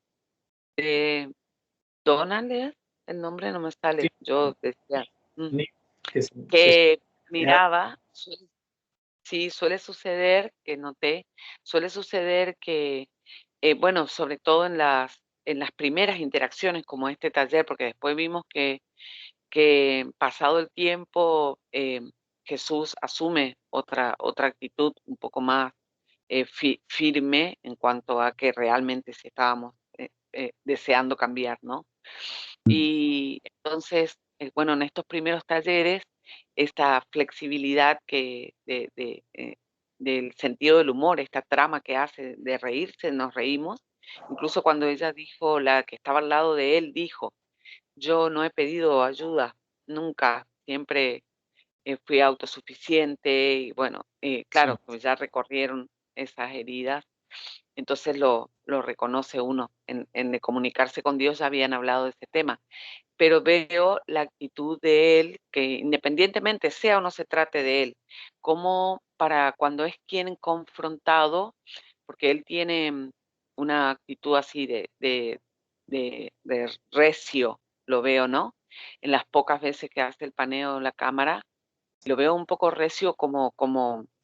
Donald, ¿es? El nombre no me sí, sale. Yo decía, mm, ni- que se- que se- que miraba, sí, suele suceder, que noté, suele suceder que, bueno, sobre todo en las primeras interacciones como este taller, porque después vimos que pasado el tiempo, Jesús asume otra actitud un poco más firme en cuanto a que realmente sí estábamos deseando cambiar, ¿no? Y entonces, bueno, en estos primeros talleres, esta flexibilidad del sentido del humor, esta trama que hace de reírse, nos reímos. Incluso cuando ella dijo, la que estaba al lado de él, dijo, yo no he pedido ayuda nunca, siempre fui autosuficiente y bueno, sí, claro, pues ya recorrieron esas heridas. Entonces lo reconoce uno. En de comunicarse con Dios ya habían hablado de ese tema. Pero veo la actitud de él, que independientemente sea o no se trate de él, como para cuando es quien confrontado, porque él tiene una actitud así de recio, lo veo, ¿no? En las pocas veces que hace el paneo en la cámara, lo veo un poco recio,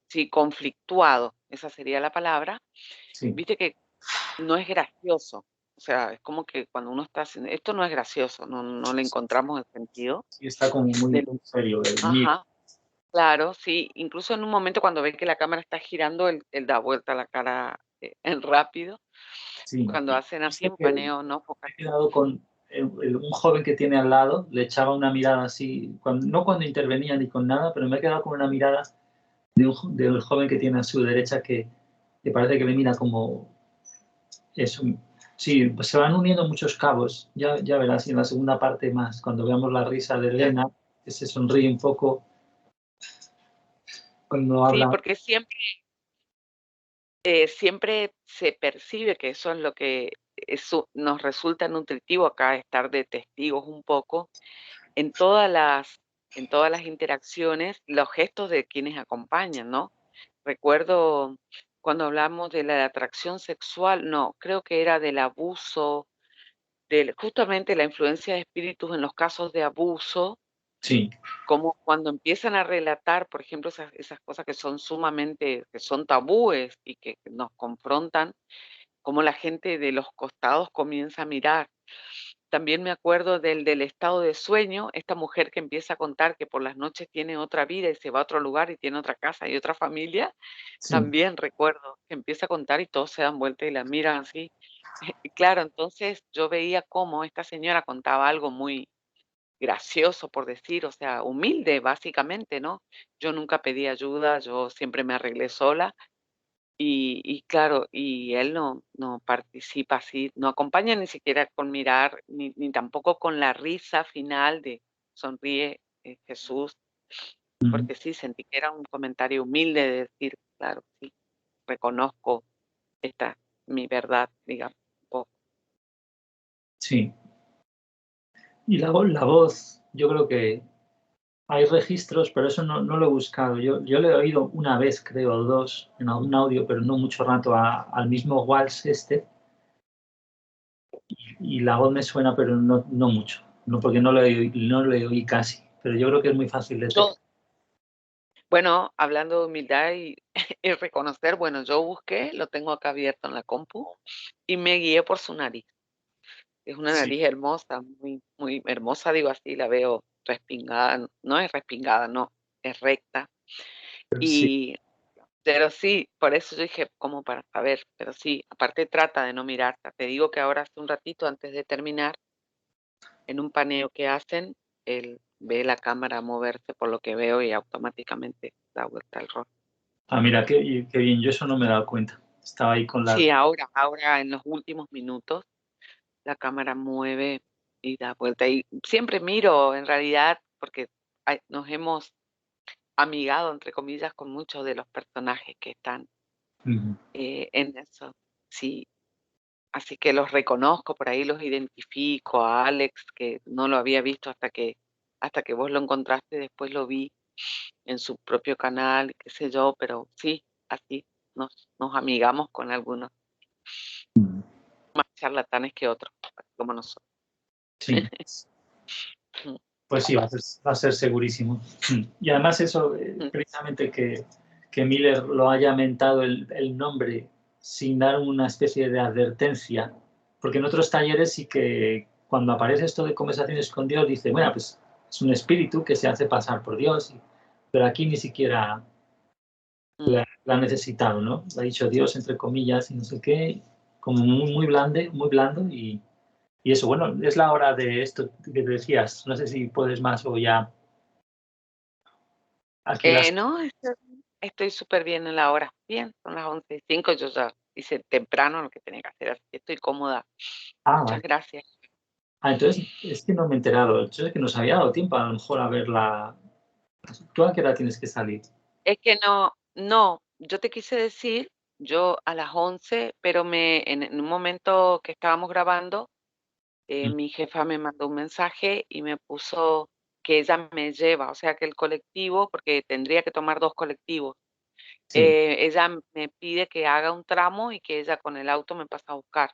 sí, conflictuado, esa sería la palabra. Sí, Viste que no es gracioso. O sea, es como que cuando uno está haciendo, esto no es gracioso, no le encontramos el sentido. sí, está como muy Del, serio. Muy, ajá, claro, sí. Incluso en un momento cuando ve que la cámara está girando, él da vuelta la cara en rápido. sí. Cuando hacen así Viste un que paneo, ¿no? me he quedado con un joven que tiene al lado, le echaba una mirada así, no cuando intervenía ni con nada, pero me he quedado con una mirada del joven que tiene a su derecha que parece que le mira como eso. Sí, pues se van uniendo muchos cabos, ya verás, y en la segunda parte más, cuando veamos la risa de Elena, que se sonríe un poco cuando Sí, habla. porque siempre se percibe que eso es lo que nos resulta nutritivo acá, estar de testigos un poco en todas las interacciones, los gestos de quienes acompañan, ¿no? Recuerdo cuando hablamos de la atracción sexual, no, creo que era del abuso, justamente la influencia de espíritus en los casos de abuso, Sí, como cuando empiezan a relatar, por ejemplo, esas cosas que son que son tabúes y que nos confrontan, como la gente de los costados comienza a mirar. También me acuerdo del estado de sueño, esta mujer que empieza a contar que por las noches tiene otra vida y se va a otro lugar y tiene otra casa y otra familia. sí, También recuerdo que empieza a contar y todos se dan vuelta y la miran así. Y claro, entonces yo veía cómo esta señora contaba algo muy gracioso, por decir, o sea, humilde básicamente, ¿no? Yo nunca pedí ayuda, yo siempre me arreglé sola. Y claro, y él no participa así, no acompaña ni siquiera con mirar, ni tampoco con la risa final de sonríe Jesús, mm, porque sí, sentí que era un comentario humilde de decir, claro, sí, reconozco esta mi verdad, digamos, un poco. sí. Y la voz, yo creo que hay registros, pero eso no lo he buscado. Yo le he oído una vez, creo, o dos, en algún audio, pero no mucho rato, al mismo Walsh este, y la voz me suena, pero no mucho. No, porque no le oí casi, pero yo creo que es muy fácil de Yo, detectar. bueno, hablando de humildad y, y reconocer, bueno, yo busqué, lo tengo acá abierto en la compu, y me guié por su nariz. Es una Sí, nariz hermosa, muy, muy hermosa, digo así, la veo respingada, no es respingada, no, es recta. pero sí. Y, pero sí, por eso yo dije, como para saber, pero sí, aparte trata de no mirarla. Te digo que ahora hace un ratito, antes de terminar, en un paneo que hacen, él ve la cámara moverse por lo que veo y automáticamente da vuelta al rostro. Ah, mira, qué bien, yo eso no me he dado cuenta. Estaba ahí con la... Sí, ahora en los últimos minutos, la cámara mueve y da vuelta. Y siempre miro, en realidad, porque nos hemos amigado, entre comillas, con muchos de los personajes que están Ujú. en eso. Sí, así que los reconozco, por ahí los identifico. A Alex, que no lo había visto hasta que vos lo encontraste, después lo vi en su propio canal, qué sé yo, pero sí, así nos amigamos con algunos más charlatanes que otros, como nosotros. Sí, pues sí, va a ser segurísimo. Y además eso, precisamente que Miller lo haya mentado el nombre sin dar una especie de advertencia, porque en otros talleres sí que cuando aparece esto de conversaciones con Dios dice, bueno, pues es un espíritu que se hace pasar por Dios, pero aquí ni siquiera la ha necesitado, ¿no? Lo ha dicho Dios entre comillas y no sé qué, como muy blando y eso, bueno, es la hora de esto que te decías. No sé si puedes más o ya aquí las... No, estoy súper bien en la hora. Bien, son las 11:05, yo ya hice temprano lo que tenía que hacer, así que estoy cómoda. Ah, Muchas vale. gracias. Ah, entonces es que no me he enterado. Yo sé que nos había dado tiempo a lo mejor a ver la... ¿Tú a qué hora tienes que salir? Es que no, yo te quise decir yo a las 11, pero en un momento que estábamos grabando, mi jefa me mandó un mensaje y me puso que ella me lleva, o sea que el colectivo, porque tendría que tomar 2 colectivos, Sí, ella me pide que haga un tramo y que ella con el auto me pasa a buscar.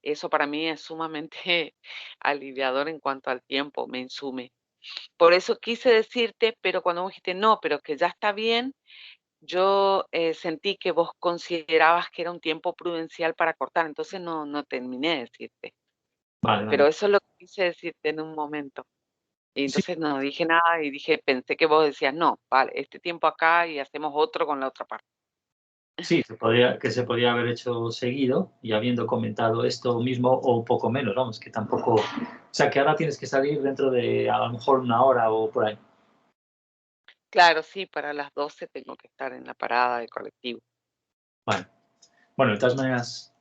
Eso para mí es sumamente aliviador en cuanto al tiempo, me insume. Por eso quise decirte, pero cuando vos dijiste: "No, pero que ya está bien", yo, sentí que vos considerabas que era un tiempo prudencial para cortar, entonces no terminé de decirte. vale, Pero vale. eso es lo que quise decirte en un momento. Y Sí, entonces no dije nada y pensé que vos decías: "No, vale, este tiempo acá y hacemos otro con la otra parte". sí, que se podría haber hecho seguido y habiendo comentado esto mismo o un poco menos, vamos, que tampoco... O sea, que ahora tienes que salir dentro de a lo mejor una hora o por ahí. Claro, sí, para las 12 tengo que estar en la parada del colectivo. Vale. Bueno, de todas maneras,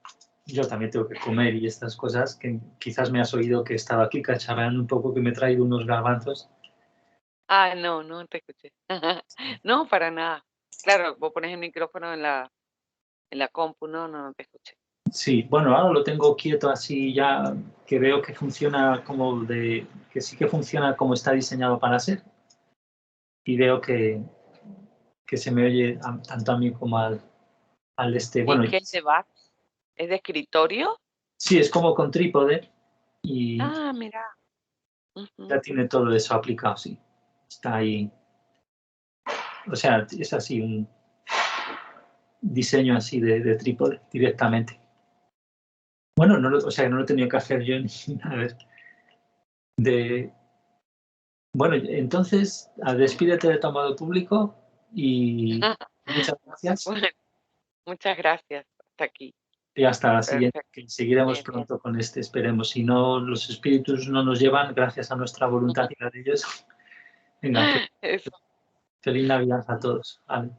yo también tengo que comer y estas cosas, que quizás me has oído que estaba aquí cacharreando un poco, que me he traído unos garbanzos. Ah, no, no te escuché. No, para nada. Claro, vos pones el micrófono en la compu, no te escuché. Sí, bueno, ahora lo tengo quieto así ya, que veo que funciona que sí que funciona como está diseñado para ser, y veo que se me oye tanto a mí como al este. ¿Y Bueno, qué es de back? ¿Es de escritorio? sí, es como con trípode y Ah, mira. ya Ujú. tiene todo eso aplicado, sí. Está ahí. O sea, es así, un diseño así de trípode directamente. Bueno, o sea, no lo he tenido que hacer yo ni nada. De, bueno, entonces, despídete de tu amado público y muchas gracias. Bueno, muchas gracias. Hasta aquí. Y hasta la siguiente, Perfecto. que seguiremos Bien, bien. pronto con este, esperemos. Si no, los espíritus no nos llevan, gracias a nuestra voluntad y la de ellos. Venga, Eso. feliz Navidad a todos. Vale.